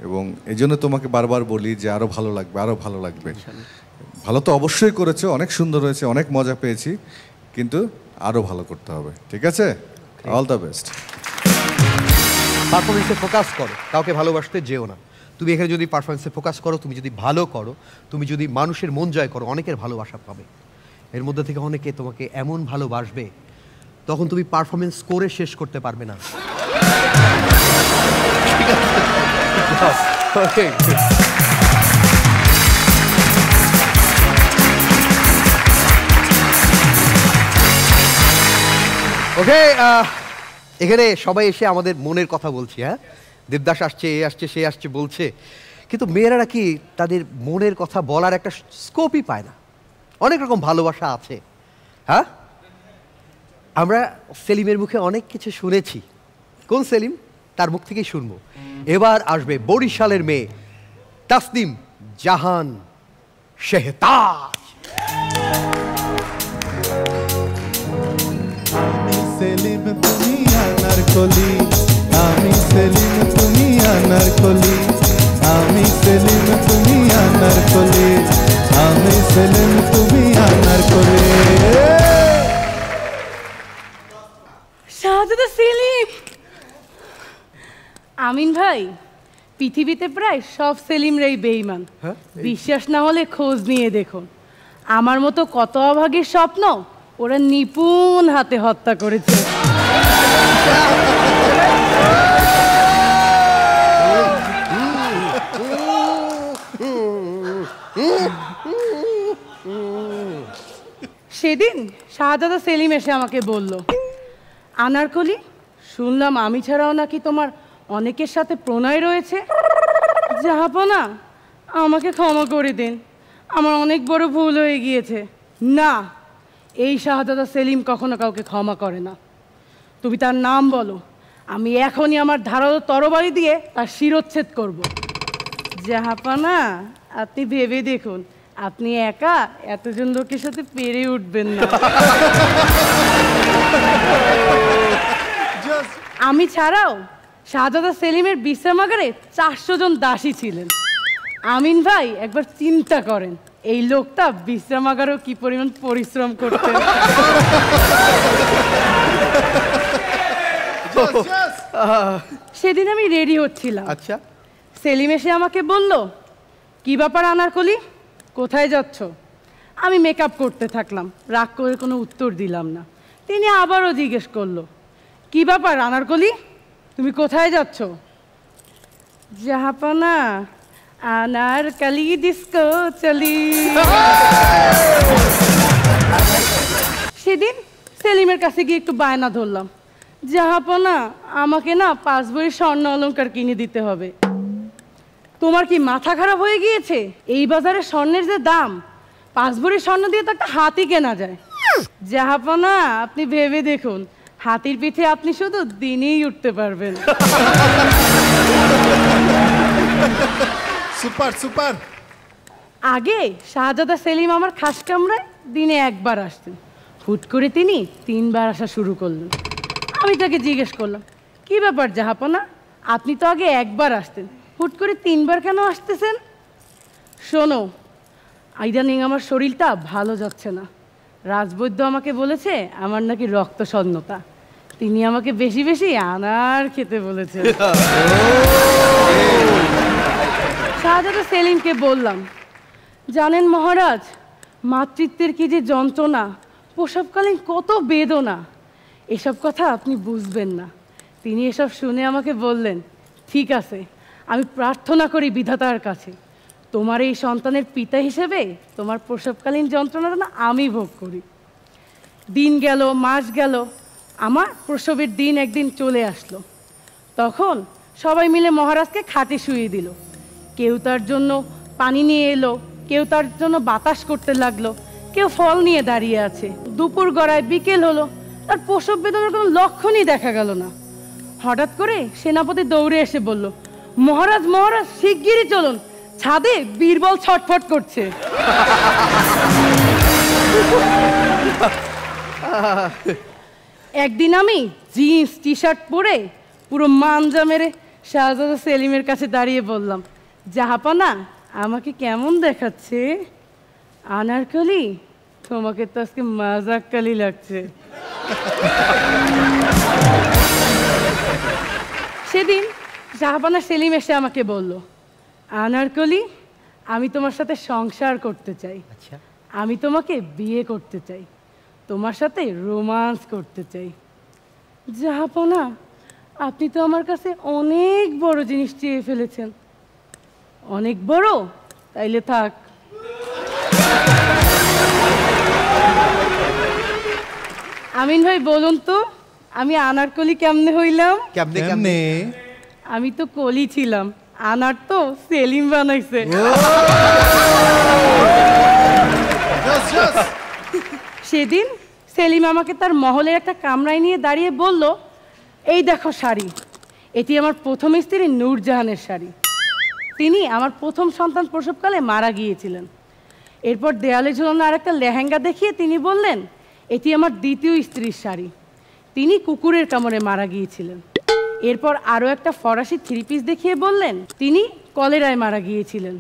এবং এই জন্য তোমাকে বারবার বলি যে আরও ভালো লাগবে, আরও ভালো লাগবে। ভালো তো অবশ্যই করেছো, অনেক সুন্দর হয়েছে, অনেক মজা পেয়েছি, কিন্তু আরও ভালো করতে হবে, ঠিক আছে? All the best.
পারফরমেন্সে ফোকাস করো, কাউকে ভালোবাসতে যেও না। তুমি এখানে যদি পারফরমেন্সে ফোকাস করো, তুমি যদি ভালো করো, তুমি যদি মানুষের মন জয় করো, অনেকের ভালোবাসা পাবে। এর মধ্যে থেকে অনেকে তোমাকে এমন ভালোবাসবে, তখন তুমি পারফরমেন্স করে শেষ করতে পারবে না। ওকে, ওকে, এখানে সবাই এসে আমাদের মনের কথা বলছি। হ্যাঁ, দেবদাস আসছে, এ আসছে, সে আসছে বলছে, কিন্তু মেয়েরা নাকি তাদের মনের কথা বলার একটা স্কোপই পায় না। অনেক রকম ভালোবাসা আছে। হ্যাঁ, আমরা সেলিমের মুখে অনেক কিছু শুনেছি। কোন সেলিম? তার মুখ থেকেই শুনবো। এবার আসবে বরিশালের মেয়ে তাসনিম জাহান শেহতাজ।
সেলিম তুমি আনারকলি, আমি সেলিম তুমি আনারকলি, আমি সেলিম তুমি আনারকলি, আমি সেলিম তুমি আনারকলি।
শাহজাদা সেলিম। আমিন ভাই, পৃথিবীতে প্রায় সব সেলিমরাই বেঈমান। বিশ্বাস না হলে খোঁজ নিয়ে দেখুন, আমার মতো কত অভাগের স্বপ্ন ওরা নিপুণ হাতে হত্যা করেছে। সেদিন শাহজাদা সেলিম এসে আমাকে বলল, আনারকলি, শুনলাম আমি ছাড়াও নাকি তোমার অনেকের সাথে প্রণয় রয়েছে। জাহাপনা, আমাকে ক্ষমা করে দিন, আমার অনেক বড় ভুল হয়ে গিয়েছে। না, এই শাহজাদা সেলিম কখনো কাউকে ক্ষমা করে না। তুমি তার নাম বলো, আমি এখনই আমার ধারালো তরবারি দিয়ে তার শিরোচ্ছেদ করব। জাহাপনা, আপনি ভেবে দেখুন, আপনি একা এতজন লোকের সাথে পেরে উঠবেন না। আমি ছাড়াও শাহজাদা সেলিমের বিশ্রামাগারে 400 জন দাসী ছিলেন। আমিন ভাই একবার চিন্তা করেন, এই লোকটা বিশ্রামাগারেও কি পরিমাণ পরিশ্রম করতেন। সেদিন আমি রেডি হচ্ছিলাম।
আচ্ছা,
সেলিম এসে আমাকে বলল, কি ব্যাপার আনারকলি, কোথায় যাচ্ছ? আমি মেকআপ করতে থাকলাম, রাগ করে কোনো উত্তর দিলাম না। তিনি আবারও জিজ্ঞেস করলো, কি ব্যাপার আনারকলি, তুমি কোথায় যাচ্ছ? জাহাপনা, আনারকলি ডিস্কো চলি। সেদিন সেলিমের কাছে গিয়ে একটু বায়না ধরলাম, জাহাপনা, আমাকে না 5 ভরি স্বর্ণ অলংকার কিনে দিতে হবে। তোমার কি মাথা খারাপ হয়ে গিয়েছে? এই বাজারে স্বর্ণের যে দাম, 5 ভরি স্বর্ণ দিয়ে তো একটা হাতি কেনা যায়। জাহাপনা, আপনি ভেবে দেখুন, হাতির পিঠে আপনি শুধু দিনেই উঠতে পারবেন।
Super super.
আগে শাহজাদা সেলিম আমার খাস কামরায় দিনে একবার আসতেন, হুট করে তিনি 3 বার আসা শুরু করলেন। আমি তাকে জিজ্ঞেস করলাম, কি ব্যাপার জাহাপনা, আপনি তো আগে 1 বার আসতেন, হুট করে 3 বার কেন আসতেছেন? শোনো, ইদানিং আমার শরীরটা ভালো যাচ্ছে না। রাজবৈদ্য আমাকে বলেছে আমার নাকি রক্ত শূন্যতা। তিনি আমাকে বেশি বেশি আনার খেতে বলেছেন। শাহজাদা সেলিমকে বললাম, জানেন মহারাজ, মাতৃত্বের কি যে যন্ত্রণা, প্রসবকালীন কত বেদনা, এসব কথা আপনি বুঝবেন না। তিনি এসব শুনে আমাকে বললেন, ঠিক আছে, আমি প্রার্থনা করি বিধাতার কাছে, তোমার এই সন্তানের পিতা হিসেবে তোমার প্রসবকালীন যন্ত্রণাটা না আমি ভোগ করি। দিন গেল, মাস গেল, আমার প্রসবের দিন একদিন চলে আসলো। তখন সবাই মিলে মহারাজকে খাটে শুইয়ে দিল। কেউ তার জন্য পানি নিয়ে এলো, কেউ তার জন্য বাতাস করতে লাগলো, কেউ ফল নিয়ে দাঁড়িয়ে আছে। দুপুর গড়ায় বিকেল হলো, তার প্রসব বেদনার কোনো লক্ষণই দেখা গেল না। হঠাৎ করে সেনাপতি দৌড়ে এসে বলল, মহারাজ মহারাজ, শিগগিরই চলুন, ছাদে বীরবল ছটফট করছে। একদিন আমি জিন্স টি শার্ট পরে পুরো মানজা মেরে শাহজাদা সেলিমের কাছে দাঁড়িয়ে বললাম, জাহাপনা আমাকে কেমন দেখাচ্ছে? আনারকলি, তোমাকে তো আজকে মাজাক্কালি লাগছে। সেদিন জাহাপনা সেলিম এসে আমাকে বলল, আনারকলি, আমি তোমার সাথে সংসার করতে চাই, আমি তোমাকে বিয়ে করতে চাই, তোমার সাথে রোমান্স করতে চাই। জাহাপনা, আপনি তো আমার কাছে অনেক বড় জিনিস চেয়ে ফেলেছেন। অনেক বড়? তাইলে থাক। আমিন ভাই বলুন তো, আমি আনারকলি কেমনে হইলাম?
কেমনে?
আমি তো কলি ছিলাম, আনার তো সেলিম বানাইছে। সেদিন সেলিম আমাকে তার মহলের একটা কামরায় নিয়ে দাঁড়িয়ে বলল, এই দেখো শাড়ি, এটি আমার প্রথম স্ত্রী নূরজাহানের শাড়ি। তিনি আমার প্রথম সন্তান প্রসবকালে মারা গিয়েছিলেন। এরপর দেয়ালে ঝুলানো আর একটা লেহেঙ্গা দেখিয়ে তিনি বললেন, এটি আমার দ্বিতীয় স্ত্রীর শাড়ি, তিনি কুকুরের কামড়ে মারা গিয়েছিলেন। এরপর আরও একটা ফরাসি 3 পিস দেখিয়ে বললেন, তিনি কলেরায় মারা গিয়েছিলেন।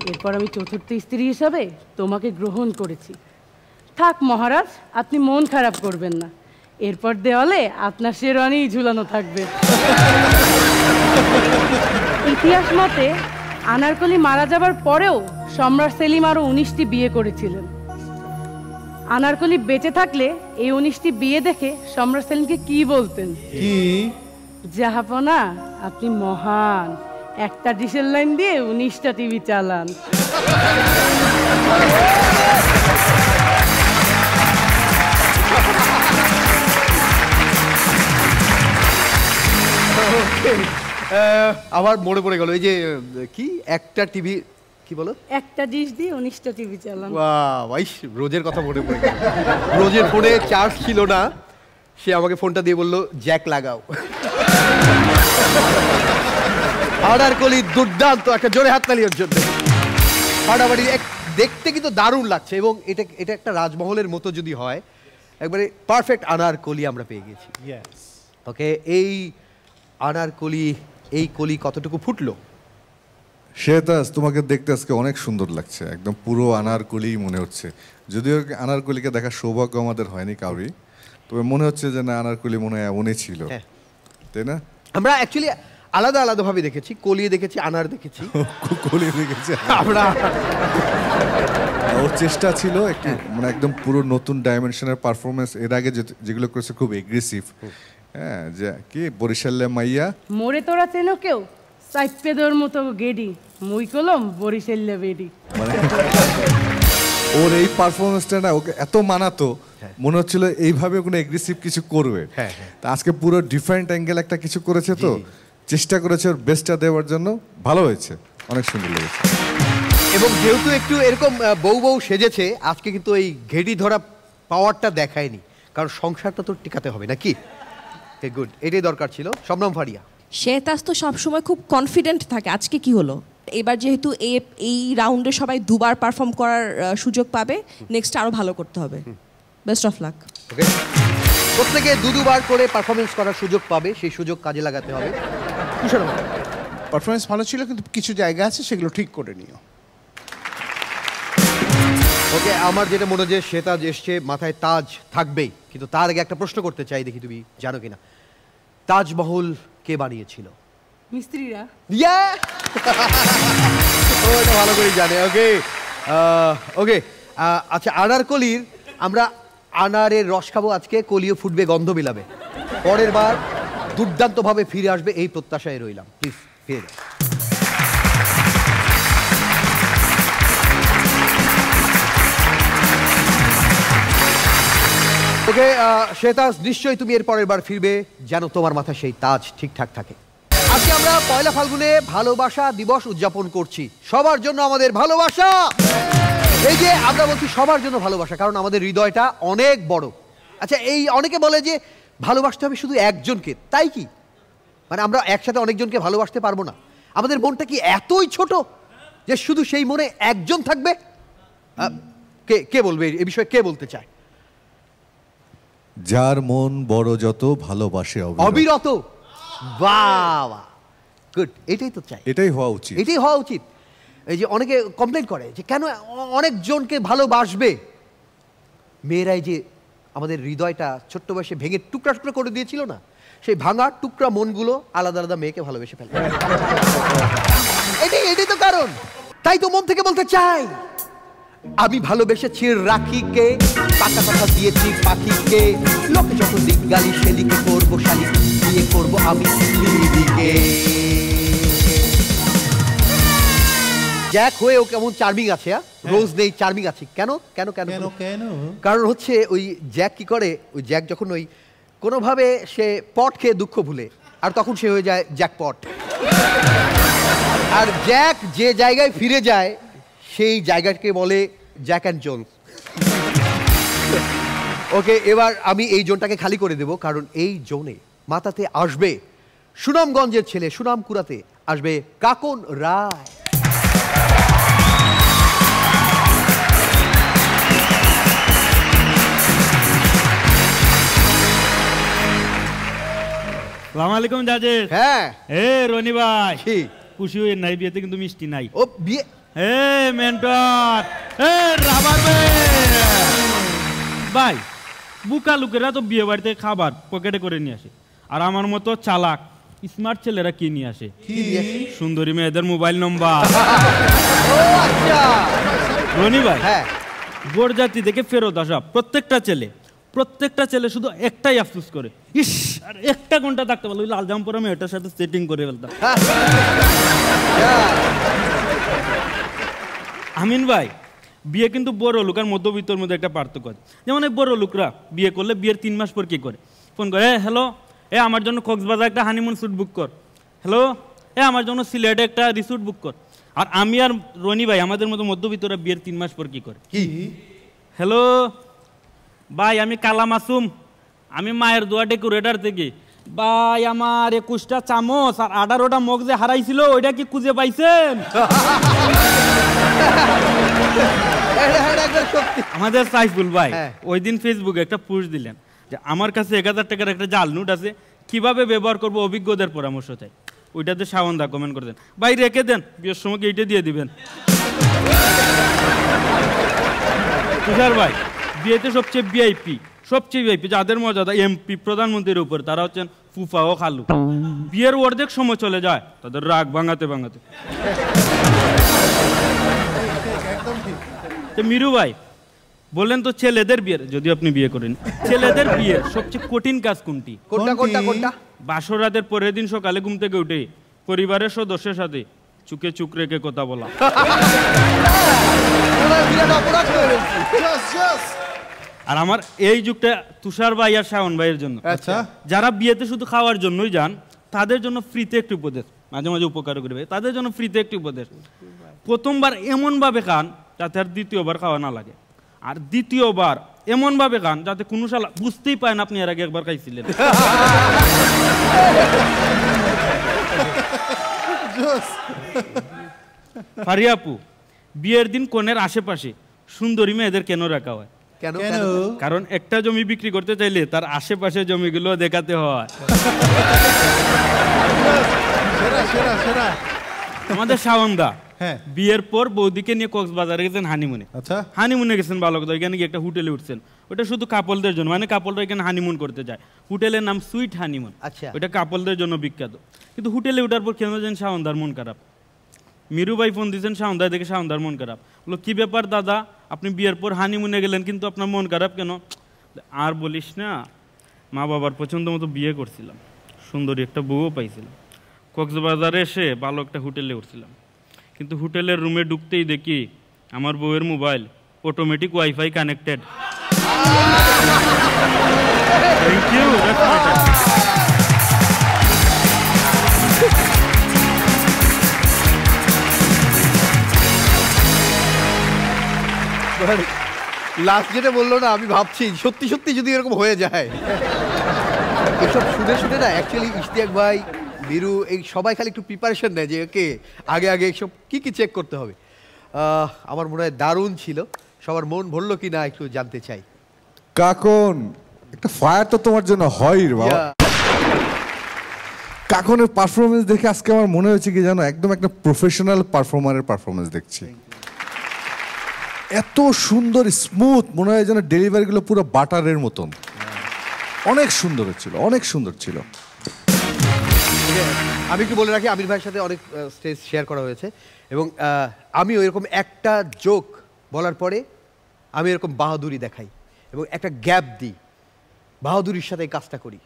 এরপর আমি চতুর্থ স্ত্রী হিসাবে তোমাকে গ্রহণ করেছি। থাক মহারাজ, আপনি মন খারাপ করবেন না, এরপর দেওয়ালে আপনার শেরওয়ানি ঝুলানো থাকবে। ইতিহাস মতে আনারকলি মারা যাবার পরেও সম্রাট সেলিম আরো 19টি বিয়ে করেছিলেন। আনারকলি বেঁচে থাকলে এই 19টি বিয়ে দেখে সম্রাট সেলিমকে কি বলতেন?
কি?
জাহাপনা, আপনি মহান, একটা ডিশের লাইন দিয়ে 19টা টিভি চালান।
আবার মনে পড়ে গেল, এই যে কি একটা টিভি, কি বলো,
একটা ডিশ দিয়ে 19টা টিভি চালান।
ভাই, রোজের কথা মনে পড়ে গেল। রোজের ফোনে চার্জ ছিল না, সে আমাকে ফোনটা দিয়ে বললো জ্যাক লাগাও। আনারকলি দুর্দান্ত, একটা জোরে হাততালি ওর জন্য। ফাটাফাটি, দেখতে কিন্তু দারুণ লাগছে, এবং এটা একটা রাজমহলের মতো যদি হয়, একবারে পারফেক্ট আনারকলি আমরা পেয়ে গেছি। ওকে, এই আনারকলি, এই কলি কতটুকু ফুটলো?
শেহতাজ, তোমাকে দেখতে আজকে অনেক সুন্দর লাগছে, একদম পুরো আনারকলি মনে হচ্ছে। যদিও আনারকলিকে দেখার সৌভাগ্য আমাদের হয়নি কাউরি, তবে মনে হচ্ছে যে না, আনারকলি মনে হয় এমনই ছিল, তাই না?
আমরা অ্যাকচুয়ালি আলাদা আলাদাভাবে দেখেছি, কলি দেখেছি, আনার দেখেছি।
কলি দেখেছি
আমরা।
ওর চেষ্টা ছিল একটু মানে একদম পুরো নতুন ডাইমেনশনের পারফরমেন্স। এর আগে যেগুলো করেছে খুব এগ্রেসিভ, হ্যাঁ, যে কি বরিশালে মাইয়া
মোরে তোরা চেনো কেউ, সাইপেদর মতো গেডি, মুই কলম বরিশালে বেডি।
মানে ওর এই পারফরমেন্সটা না ওকে এত মানাতো, মনে হচ্ছিল এইভাবে কোনো এগ্রেসিভ কিছু করবে। তা আজকে পুরো ডিফারেন্ট অ্যাঙ্গেল একটা কিছু করেছে, তো চেষ্টা করেছে ওর বেস্টটা দেওয়ার জন্য, ভালো হয়েছে, অনেক সুন্দর লেগেছে।
এবং যেহেতু একটু এরকম বউ বউ সেজেছে, আজকে কিন্তু এই ঘেডি ধরা পাওয়ারটা দেখায়নি, কারণ সংসারটা তো টিকাতে হবে নাকি? গুড, এটাই দরকার ছিল। শবনম ফারিয়া।
শেহতাজ তো সবসময় খুব কনফিডেন্ট থাকে, আজকে কি হলো? এবার যেহেতু এই রাউন্ডে সবাই দুবার পারফর্ম করার সুযোগ পাবে, নেক্সট আরো ভালো করতে হবে। Best of luck.
ওকে, প্রত্যেকে দুবার করে পারফরমেন্স করার সুযোগ পাবে, সেই সুযোগ কাজে লাগাতে হবে।
পারফরমেন্স ভালো ছিল, কিন্তু কিছু জায়গা আছে সেগুলো ঠিক করে নিও।
ওকে, আমার যেটা মনে হয় শ্বেতা এসছে, মাথায় তাজ থাকবেই, কিন্তু তার আগে একটা প্রশ্ন করতে চাই, দেখি তুমি জানো কিনা। তাজমহল কে বানিয়েছিল?
মিস্ত্রিরা।
ও এটা ভালো করে জানে। ওকে ওকে, আচ্ছা, আনারকলির আমরা আনারের রস খাবো আজকে, কলিও ফুটবে, গন্ধ মিলাবে। পরের বার দুর্দান্তভাবে ফিরে আসবে এই প্রত্যাশায় রইলাম। প্লিজ ফিরে ওকে। শ্বেতা, নিশ্চয়ই তুমি এর পরের বার ফিরবে, যেন তোমার মাথায় সেই তাজ ঠিকঠাক থাকে। আজকে আমরা পয়লা ফাল্গুনে ভালোবাসা দিবস উদযাপন করছি। সবার জন্য আমাদের ভালোবাসা। এই যে আমরা বলছি সবার জন্য ভালোবাসা, কারণ আমাদের হৃদয়টা অনেক বড়। আচ্ছা, এই অনেকে বলে যে ভালোবাসতে হবে শুধু একজনকে, তাই কি? মানে আমরা একসাথে অনেকজনকে ভালোবাসতে পারবো না? আমাদের মনটা কি এতই ছোট যে শুধু সেই মনে একজন থাকবে? কে বলবে এই বিষয়ে? কে বলতে চায়?
যার মন বড় যত ভালোবাসে
অবিরত। বাবা, গুড, এটাই তো চাই,
এটাই হওয়া উচিত,
এটাই হওয়া উচিত। এই যে অনেকে কমপ্লেন করে যে কেন অনেকজনকে ভালোবাসবে। মেয়েরাই যে আমাদের হৃদয়টা ছোট্ট বয়সে ভেঙে টুকরা টুকরা করে দিয়েছিল না, সেই ভাঙা টুকরা মনগুলো আলাদা আলাদা মেয়েকে ভালোবেসে ফেলে। এটাই তো কারণ। তাই তো মন থেকে বলতে চাই, আমি ভালোবেসেছি রাখিকে, পাকা কথা দিয়েছি পাখিকে, লোকে যত দিক গালি সেলিকে করবো শালিক, বিয়ে করবো আমি লিলিকে। জ্যাক হয়েও কেমন চার্মিং আছে, রোজ নেই, চার্মিং আছে। কেন কেন কেন কেন? কারণ হচ্ছে ওই জ্যাক কি করে, ওই জ্যাক যখন ওই কোনোভাবে সে পট খেয়ে দুঃখ ভুলে, আর তখন সে হয়ে যায় জ্যাকপট। আর জ্যাক যে জায়গায় ফিরে যায় সেই জায়গাকে বলে জ্যাক অ্যান্ড জোন। ওকে, এবার আমি এই জোনটাকে খালি করে দেব, কারণ এই জোনে মাথাতে আসবে সুনামগঞ্জের ছেলে, সুনামকুড়াতে আসবে কাকন রায়।
আসসালামু আলাইকুম জাজের।
হ্যাঁ,
এ রনি ভাই, খুশি হয়ে নাই, বিয়েতে কিন্তু মিষ্টি নাই।
ও বিয়ে,
এ মেন্টর, এ রাবার ভাই, বুকা লোকেরা তো বিয়ে বাড়িতে খাবার পকেটে করে নিয়ে আসে, আর আমার মতো চালাক স্মার্ট ছেলেরা কি নিয়ে আসে? সুন্দরী মেয়েদের মোবাইল নম্বর। রনি ভাই, বরযাত্রী থেকে ফেরত আসা প্রত্যেকটা ছেলে শুধু একটাই আফসোস করে, ইস আর একটা ঘন্টা থাকতে পারলো লাল জাম পরে মেয়েটার সাথে সেটিং করে ফেলতাম। আমিন ভাই, বিয়ে কিন্তু বড় লোক আর মধ্যবিত্তর মধ্যে একটা পার্থক্য আছে। যেমন এই বড় লোকরা বিয়ে করলে বিয়ের 3 মাস পর কি করে? ফোন করে, হ্যালো, আমার জন্য কক্সবাজার একটা হানিমুন স্যুট বুক কর। হ্যালো, আমার জন্য সিলেটে একটা রিসোর্ট বুক কর। আর আমি আর রনি ভাই, আমাদের মতো মধ্যবিত্তরা বিয়ের 3 মাস পর কি করে? হ্যালো ভাই, আমি কালা মাসুম, আমি মায়ের দোয়া ডেকোরেটর থেকে। ভাই, আমার 21টা চামচ আর 18টা মগ যে হারাইছিল ওইটা কি খুঁজে পাইছেন? আমাদের সাইফুল ভাই ওই দিন ফেসবুকে একটা পোস্ট দিলেন যে আমার কাছে 1000 টাকার একটা জাল নোট আছে, কিভাবে ব্যবহার করবো অভিজ্ঞদের পরামর্শ চাই। ওইটাতে শাওনদা কমেন্ট করে দেন, ভাই রেখে দেন, বিয়ের সময় এইটা দিয়ে দিবেন। তুষার ভাই, বিয়েতে সবচেয়ে ভিআইপি যাদের মর্যাদা এমপি প্রধানমন্ত্রীর উপর, তারা হচ্ছেন ফুফা ও খালু। বিয়ের অর্ধেক সময় চলে যায় তাদের রাগ ভাঙাতে। মিরু ভাই বললেন তো ছেলেদের বিয়ের, যদি আপনি বিয়ে করেন, ছেলেদের বিয়ের সবচেয়ে কঠিন কাজ কোনটি?
কোনটা?
বাসর রাতের পরের দিন সকালে ঘুম থেকে উঠে পরিবারের সদস্যের সাথে চুকে চুক রেখে কথা বলা। আর আমার এই যুগটা তুষার ভাই আর শাওন ভাইয়ের জন্য।
আচ্ছা,
যারা বিয়েতে শুধু খাওয়ার জন্যই যান, তাদের জন্য ফ্রিতে একটি উপদেশ, মাঝে মাঝে উপকার করবে, তাদের জন্য ফ্রিতে একটি উপদেশ। প্রথমবার এমন ভাবে খান যাতে আর দ্বিতীয়বার খাওয়া না লাগে, আর দ্বিতীয়বার এমন ভাবে খান যাতে কোনো শালা বুঝতেই পারেন আপনি এর আগে একবার খাইছিলেন। ফারিয়াপু, বিয়ের দিন কনের আশেপাশে সুন্দরী মেয়েদের কেন রাখা হয়?
কেন?
কারণ একটা জমি বিক্রি করতে চাইলে তার আশেপাশে জমিগুলো দেখাতে হয়। আমাদের শাওনদা বিয়ের পর বৌদিকে নিয়ে কক্সবাজারে গেছেন হানিমুনে।
আচ্ছা,
হানিমুনে গেছেন ভালো কথা, ওইখানে গিয়ে একটা হোটেলে উঠছেন। ওটা শুধু কাপলদের জন্য, মানে কাপলরা এখানে হানিমুন করতে যায়। হোটেলের নাম সুইট হানিমুন।
আচ্ছা,
ওটা কাপলদের জন্য বিখ্যাত। কিন্তু হোটেলে ওঠার পর কেন যেন শাওনদার মন খারাপ। মিরু ভাই ফোন দিয়েছেন শাওনদা দেখে শাওনদার মন খারাপ। বললো কি ব্যাপার দাদা, আপনি বিয়ের পর হানিমুনে গেলেন কিন্তু আপনার মন খারাপ কেন? আর বলিস না, মা বাবার পছন্দ মতো বিয়ে করছিলাম, সুন্দরী একটা বউও পাইছিলাম। কক্সবাজারে এসে ভালো একটা হোটেলে উঠছিলাম, কিন্তু হোটেলের রুমে ঢুকতেই দেখি আমার বউয়ের mobile automatic wifi connected. Thank you.
Last যেটা বললো না, আমি ভাবছি সত্যি সত্যি যদি এরকম হয়ে যায়। এসব শুনে শুনে না অ্যাকচুয়ালি ইশতিয়াক ভাই, বীরু, এই সবাই খালি একটু প্রিপারেশন নেয় যে ওকে আগে আগে এইসব কী কী চেক করতে হবে। আমার মনে হয় দারুণ ছিল। সবার মন ভরলো কি না একটু জানতে চাই।
কাকন, একটা ফায়ার তো তোমার জন্য হয় রে বাবা। কাকনের পারফরমেন্স দেখে আজকে আমার মনে হয়েছে কি জানো, একদম একটা প্রফেশনাল পারফর্মারের পারফরমেন্স দেখছি। এত সুন্দর স্মুথ, মনে হয় যেন ডেলিভারিগুলো পুরো বাটারের মতন। অনেক সুন্দর ছিল, অনেক সুন্দর ছিল।
আমি কি বলে রাখি, আমির ভাইয়ের সাথে অনেক স্টেজ শেয়ার করা হয়েছে এবং আমি ওইরকম একটা জোক বলার পরে আমি এরকম বাহাদুরি দেখাই এবং একটা গ্যাপ দিই, বাহাদুরির সাথে এই কাজটা করি।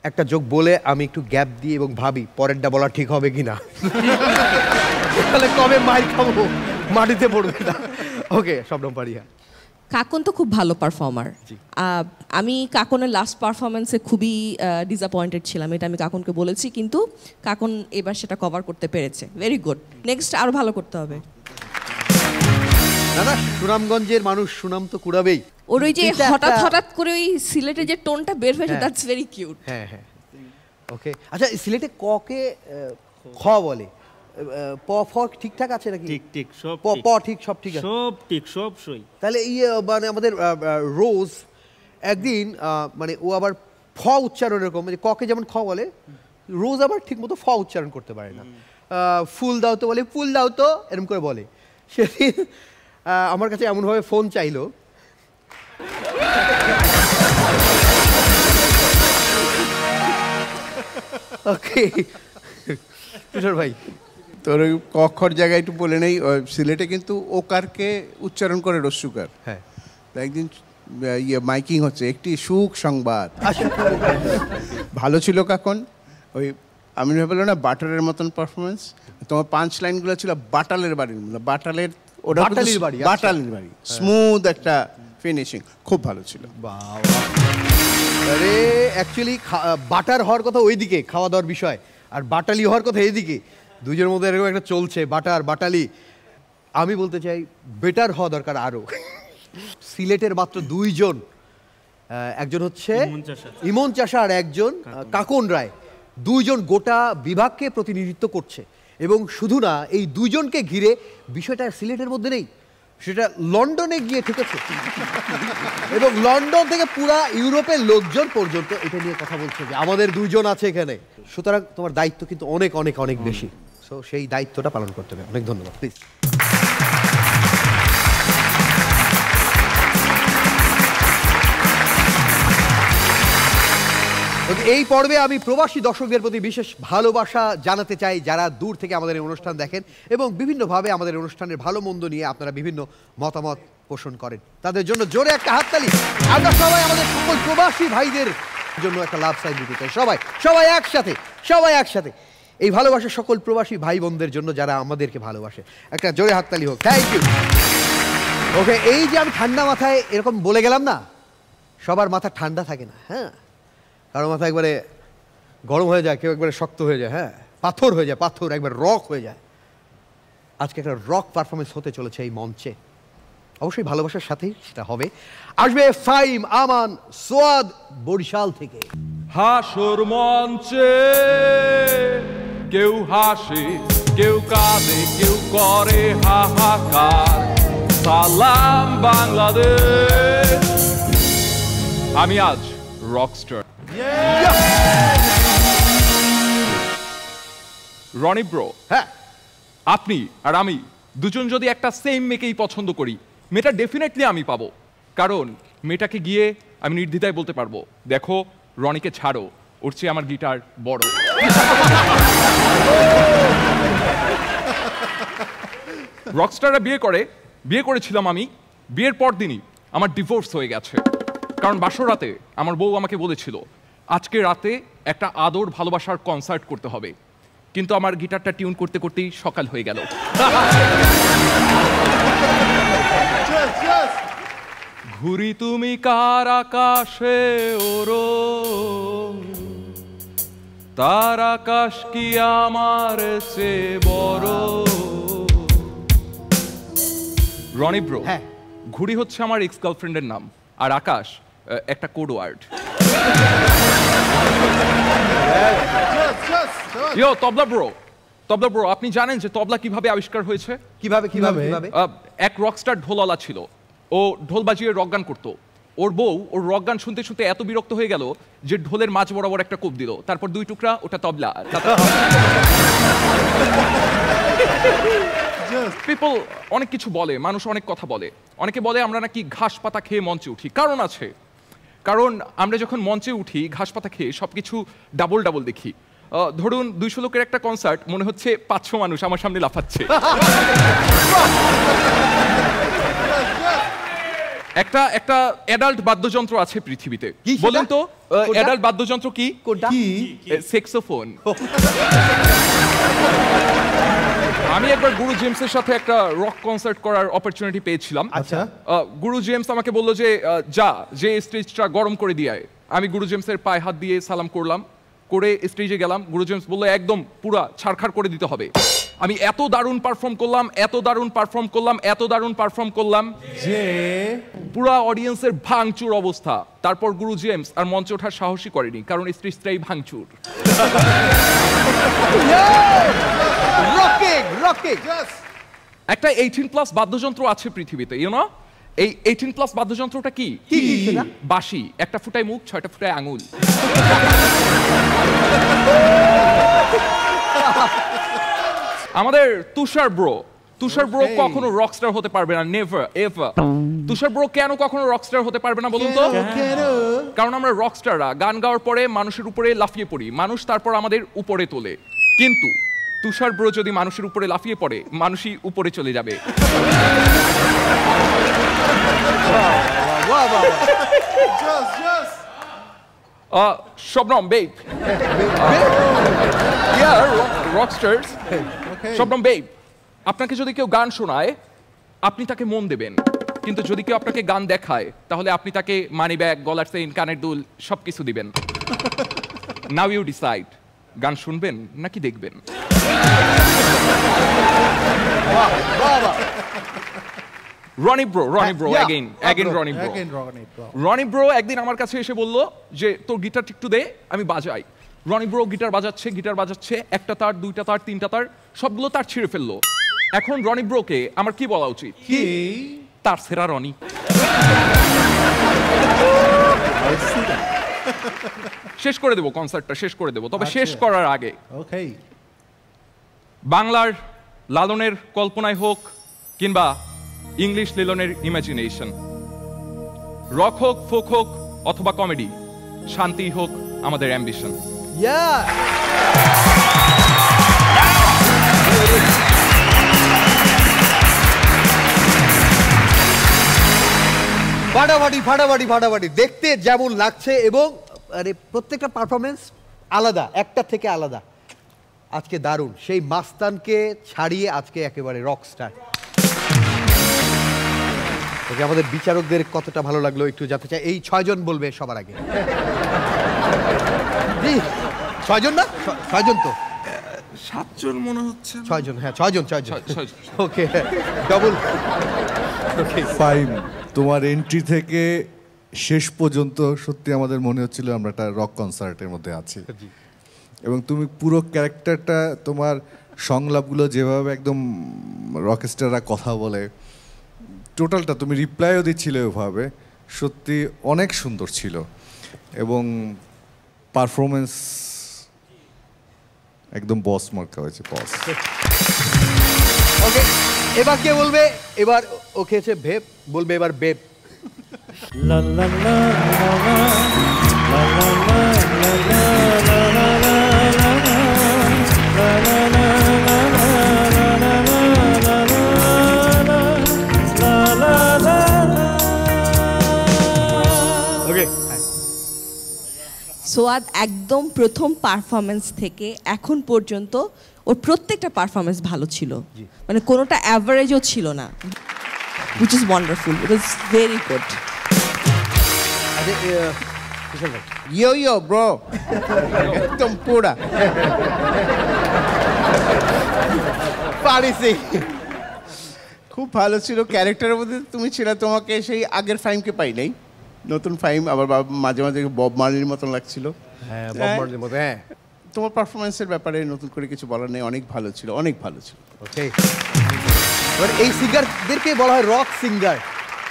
একটা জোক বলে আমি একটু গ্যাপ দিই এবং ভাবি পরেরটা বলা ঠিক হবে কিনা, তাহলে কবে মাইর খাবো, মাটিতে পড়বে না। ওকে, শবনম পারিয়া।
কাকন তো খুব ভালো পারফর্মার। আমি কাকনের লাস্ট পারফরমেন্সে খুবই ডিসঅ্যাপয়েন্টেড ছিলাম, এটা আমি কাকনকে বলেছি, কিন্তু কাকন এবার সেটা কভার করতে পেরেছে। ভেরি গুড, নেক্সট আরো ভালো করতে হবে।
না না, সুনামগঞ্জের মানুষ সুনাম তো কুড়াবেই।
ওর ওই যে হঠাৎ হঠাৎ করে ওই সিলেটের যে টোনটা বের হয়েছে, দ্যাটস ভেরি কিউট।
হ্যাঁ হ্যাঁ, ওকে। আচ্ছা, সিলেটে ককে খ বলে? প ফ ঠিকঠাক আছে নাকি?
ঠিক ঠিক, সব
প ঠিক, সব ঠিক আছে,
সব ঠিক, সব সই।
তাহলে মানে আমাদের রোজ একদিন মানে ও আবার ফ উচ্চারণ এরকম, মানে ককে যেমন খ বলে, রোজ আবার ঠিক মতো ফ উচ্চারণ করতে পারে না। ফুল দাও তো বলে ফুল দাও তো, এরকম করে বলে। সেদিন আমার কাছে এমনভাবে ফোন চাইলো, ওকে তুষার ভাই,
তোর ওই কক্ষর জায়গায় একটু বলে নেই, সিলেটে কিন্তু ওকারকে উচ্চারণ করে রস্যুকার।
হ্যাঁ,
একদিন মাইকিং হচ্ছে, একটি সুখ সংবাদ। ভালো ছিল কাকন। ওই আমি ভাবলাম না বাটারের মতন পারফরমেন্স, তোমার পাঁচ লাইনগুলো ছিল বাটালের বাড়ির মতো। বাটালের ওটা বাটালের বাড়ি, স্মুথ একটা ফিনিশিং, খুব ভালো ছিল।
আরে অ্যাকচুয়ালি বাটার হওয়ার কথা ওইদিকে, খাওয়া দাওয়ার বিষয়, আর বাটালি হওয়ার কথা এইদিকে। দুজনের মধ্যে এরকম একটা চলছে, বাটার বাটালি। আমি বলতে চাই বেটার হওয়া দরকার আরও। সিলেটের মাত্র দুইজন, একজন হচ্ছে ইমন চাষা আর একজন কাকন রায়, দুইজন গোটা বিভাগকে প্রতিনিধিত্ব করছে। এবং শুধু না, এই দুইজনকে ঘিরে বিষয়টা সিলেটের মধ্যে নেই, সেটা লন্ডনে গিয়ে ঠেকেছে এবং লন্ডন থেকে পুরা ইউরোপের লোকজন পর্যন্ত এটা নিয়ে কথা বলছে যে আমাদের দুইজন আছে এখানে। সুতরাং তোমার দায়িত্ব কিন্তু অনেক অনেক অনেক বেশি। সো সেই দায়িত্বটা পালন করতে হবে। অনেক ধন্যবাদ। প্লিজ। এই পর্বে আমি প্রবাসী দর্শকদের প্রতি বিশেষ ভালোবাসা জানাতে চাই, যারা দূর থেকে আমাদের এই অনুষ্ঠান দেখেন এবং বিভিন্নভাবে আমাদের অনুষ্ঠানের ভালো মন্দ নিয়ে আপনারা বিভিন্ন মতামত পোষণ করেন। তাদের জন্য জোরে একটা হাততালি। আমরা সবাই আমাদের সকল প্রবাসী ভাইদের জন্য একটা লাভ সাইন দিতে চাই। সবাই সবাই একসাথে, সবাই একসাথে এই ভালোবাসার সকল প্রবাসী ভাই বোনদের জন্য যারা আমাদেরকে ভালোবাসে, একটা জোরে হাততালি হোক। Thank you. ওকে, এই যে আমি ঠান্ডা মাথায় এরকম বলে গেলাম না, সবার মাথা ঠান্ডা থাকে না। হ্যাঁ, কারো মাথা একবারে গরম হয়ে যায়, কেউ একবারে শক্ত হয়ে যায়, হ্যাঁ পাথর হয়ে যায়, পাথর একবার রক হয়ে যায়। আজকে একটা রক পারফরমেন্স হতে চলেছে এই মঞ্চে, অবশ্যই ভালোবাসার সাথেই সেটা হবে। আসবে ফাইম, আমান, সোয়াদ বরিশাল থেকে।
হাসর মঞ্চে কেউ হাসে, কেউ কাঁদে, কেউ করে হাহাকার। সালাম বাংলাদেশ। আমি আজ রকস্টার। রনি ব্রো,
হ্যাঁ,
আপনি আর আমি দুজন যদি একটা সেম মেয়েকেই পছন্দ করি, মেয়েটা ডেফিনেটলি আমি পাবো। কারণ মেয়েটাকে গিয়ে আমি নির্দ্বিধায় বলতে পারবো, দেখো রনিকে ছাড়ো, ওর চেয়ে আমার গিটার বড়। রকস্টাররা বিয়ে করেছিলাম আমি, বিয়ের পর দিনই আমার ডিভোর্স হয়ে গেছে। কারণ বাসর রাতে আমার বউ আমাকে বলেছিল আজকে রাতে একটা আদর ভালোবাসার কনসার্ট করতে হবে, কিন্তু আমার গিটারটা টিউন করতে করতেই সকাল হয়ে গেল। ঘুরি তুমি কার আকাশে ওরো, তার আকাশ কি আমার চেয়ে বড়। রনি ব্রো,
হ্যাঁ,
ঘুড়ি হচ্ছে আমার এক্স গার্লফ্রেন্ডের নাম, আর আকাশ একটা কোড ওয়ার্ড। ইয়ো তবলা ব্রো, আপনি জানেন যে তবলা কিভাবে আবিষ্কার হয়েছে?
কিভাবে?
এক রকস্টার ঢোলওয়ালা ছিল, ও ঢোল বাজিয়ে রক গান করতো। ওর বউ ওর রক গান শুনতে শুনতে এত বিরক্ত হয়ে গেল যে ঢোলের মাঝ বরাবর একটা কোপ দিল, তারপর 2 টুকরা, ওটা তবলা। পিপল অনেক কিছু বলে, মানুষ অনেক কথা বলে। অনেকে বলে আমরা নাকি ঘাস পাতা খেয়ে মঞ্চে উঠি। কারণ আছে, কারণ আমরা যখন মঞ্চে উঠি ঘাস পাতা খেয়ে সবকিছু ডাবল ডাবল দেখি। ধরুন 200 লোকের একটা কনসার্ট, মনে হচ্ছে 500 মানুষ আমার সামনে লাফাচ্ছে। একটা অ্যাডাল্ট বাদ্যযন্ত্র আছে পৃথিবীতে, বলুন তো অ্যাডাল্ট বাদ্যযন্ত্র কি? সেক্সোফোন। আমি একবার গুরু জেমসের সাথে একটা রক কনসার্ট করার অপরচুনিটি পেয়েছিলাম।
আচ্ছা,
গুরু জেমস আমাকে বললো যে স্টেজটা গরম করে দিয়ে আয়। আমি গুরু জেমসের পায়ে হাত দিয়ে সালাম করলাম, করে স্টেজে গেলাম। গুরু জেমস বললো একদম পুরা ছাড়খাড় করে দিতে হবে। আমি এত দারুণ পারফর্ম করলাম যে পুরা অডিয়েন্সের ভাঙচুর অবস্থা। তারপর গুরু জেমস আর মঞ্চে ওঠার সাহসই করেনি, কারণ স্টেজটাই ভাঙচুর। একটা 18+ বাদ্যযন্ত্র আছে পৃথিবীতে, ইউনো? এই 18+ বাদ্যযন্ত্রটা কি? বাঁশি। একটা ফুটায় মুখ, 6টা ফুটায় আঙুল। আমাদের তুষার ব্রো কখনো রকস্টার হতে পারবে না, নেভার এভার। তুষার ব্রো কেন কখনো রকস্টার হতে পারবে না বলুন তো? কারণ আমরা রকস্টাররা গান গাওয়ার পরে মানুষের উপরে লাফিয়ে পড়ি, মানুষ তারপর আমাদের উপরে তোলে। কিন্তু তুষার ব্রো যদি মানুষের উপরে লাফিয়ে পড়ে, মানুষই উপরে চলে যাবে। শবনম বেব, রকস্টার্স। শবনম বেব, আপনাকে যদি কেউ গান শোনায় আপনি তাকে মন দেবেন, কিন্তু যদি কেউ আপনাকে গান দেখায় তাহলে আপনি তাকে মানি ব্যাগ, গলার চেইন, কানের দুল সবকিছু দিবেন। নাও ইউ ডিসাইড, গান শুনবেন নাকি দেখবেন। রনি ব্রো একদিন আমার কাছে এসে বলল যে তোর গিটার একটু দে, আমি বাজাই। রনি ব্রো গিটার বাজাচ্ছে, একটা তার, 2টা তার, 3টা তার, সবগুলো তার ছিঁড়ে ফেললো। এখন রনি ব্রোকে আমার কি বলা উচিত? তার সেরা রনি। শেষ করে দেবো কনসার্টটা, শেষ করে দেবো। তবে শেষ করার আগে বাংলার লালনের কল্পনায় হোক কিংবা ইংলিশ লিলনের ইমাজিনেশন, রক হোক, ফোক হোক অথবা কমেডি, শান্তি হোক আমাদের অ্যাম্বিশন।
ফাটাফাটি দেখতে যেমন লাগছে, এবং প্রত্যেকটা পারফরমেন্স আলাদা, একটা থেকে আলাদা। আজকে দারুণ, সেই মাস্তানকে ছাড়িয়ে আজকে একেবারে রকস্টার। ওকে, আমাদের বিচারকদের কতটা ভালো লাগলো একটু জানতে চাই। এই 6 জন বলবে সবার আগে। 6 জন না? 6 জন তো
7 জন মনে হচ্ছে।
6 জন, হ্যাঁ 6 জন। ওকে, ডবল।
ওকে, ফাইন। তোমার এন্ট্রি থেকে শেষ পর্যন্ত সত্যি আমাদের মনে হচ্ছিল আমরা একটা রক কনসার্টের মধ্যে আছি, এবং তুমি পুরো ক্যারেক্টারটা, তোমার সংলাপগুলো যেভাবে একদম রকস্টাররা কথা বলে, টোটালটা তুমি রিপ্লাইও দিচ্ছিলে ওভাবে, সত্যি অনেক সুন্দর ছিল এবং পারফরমেন্স একদম বস মার্কা হয়েছে, বস।
ওকে, এবার কে বলবে? এবার ও খেয়েছে ভেপ, বলবে এবার বেপ।
লা লা লা লা লা লা
সোয়াদ একদম প্রথম পারফরমেন্স থেকে এখন পর্যন্ত ওর প্রত্যেকটা পারফরমেন্স ভালো ছিল, মানে কোনোটা অ্যাভারেজও ছিল না, which is wonderful. It was very good.
Yo bro, একদম পুরা
পারিসি।
খুব ভালো ছিল, ক্যারেক্টারের মধ্যে তুমি ছিলে। তোমাকে সেই আগের ফাইমকে পাই নাই, নতুন ফাইম। আবার মাঝে মাঝে বব মার্লির মতন লাগছিল।
হ্যাঁ, বব মার্লির মতো। হ্যাঁ,
তোমার পারফরমেন্সের ব্যাপারে নতুন করে কিছু বলার নেই, অনেক ভালো ছিল, অনেক ভালো ছিল।
ওকে, এবার এই সিঙ্গারদেরকে বলা হয় রক সিঙ্গার।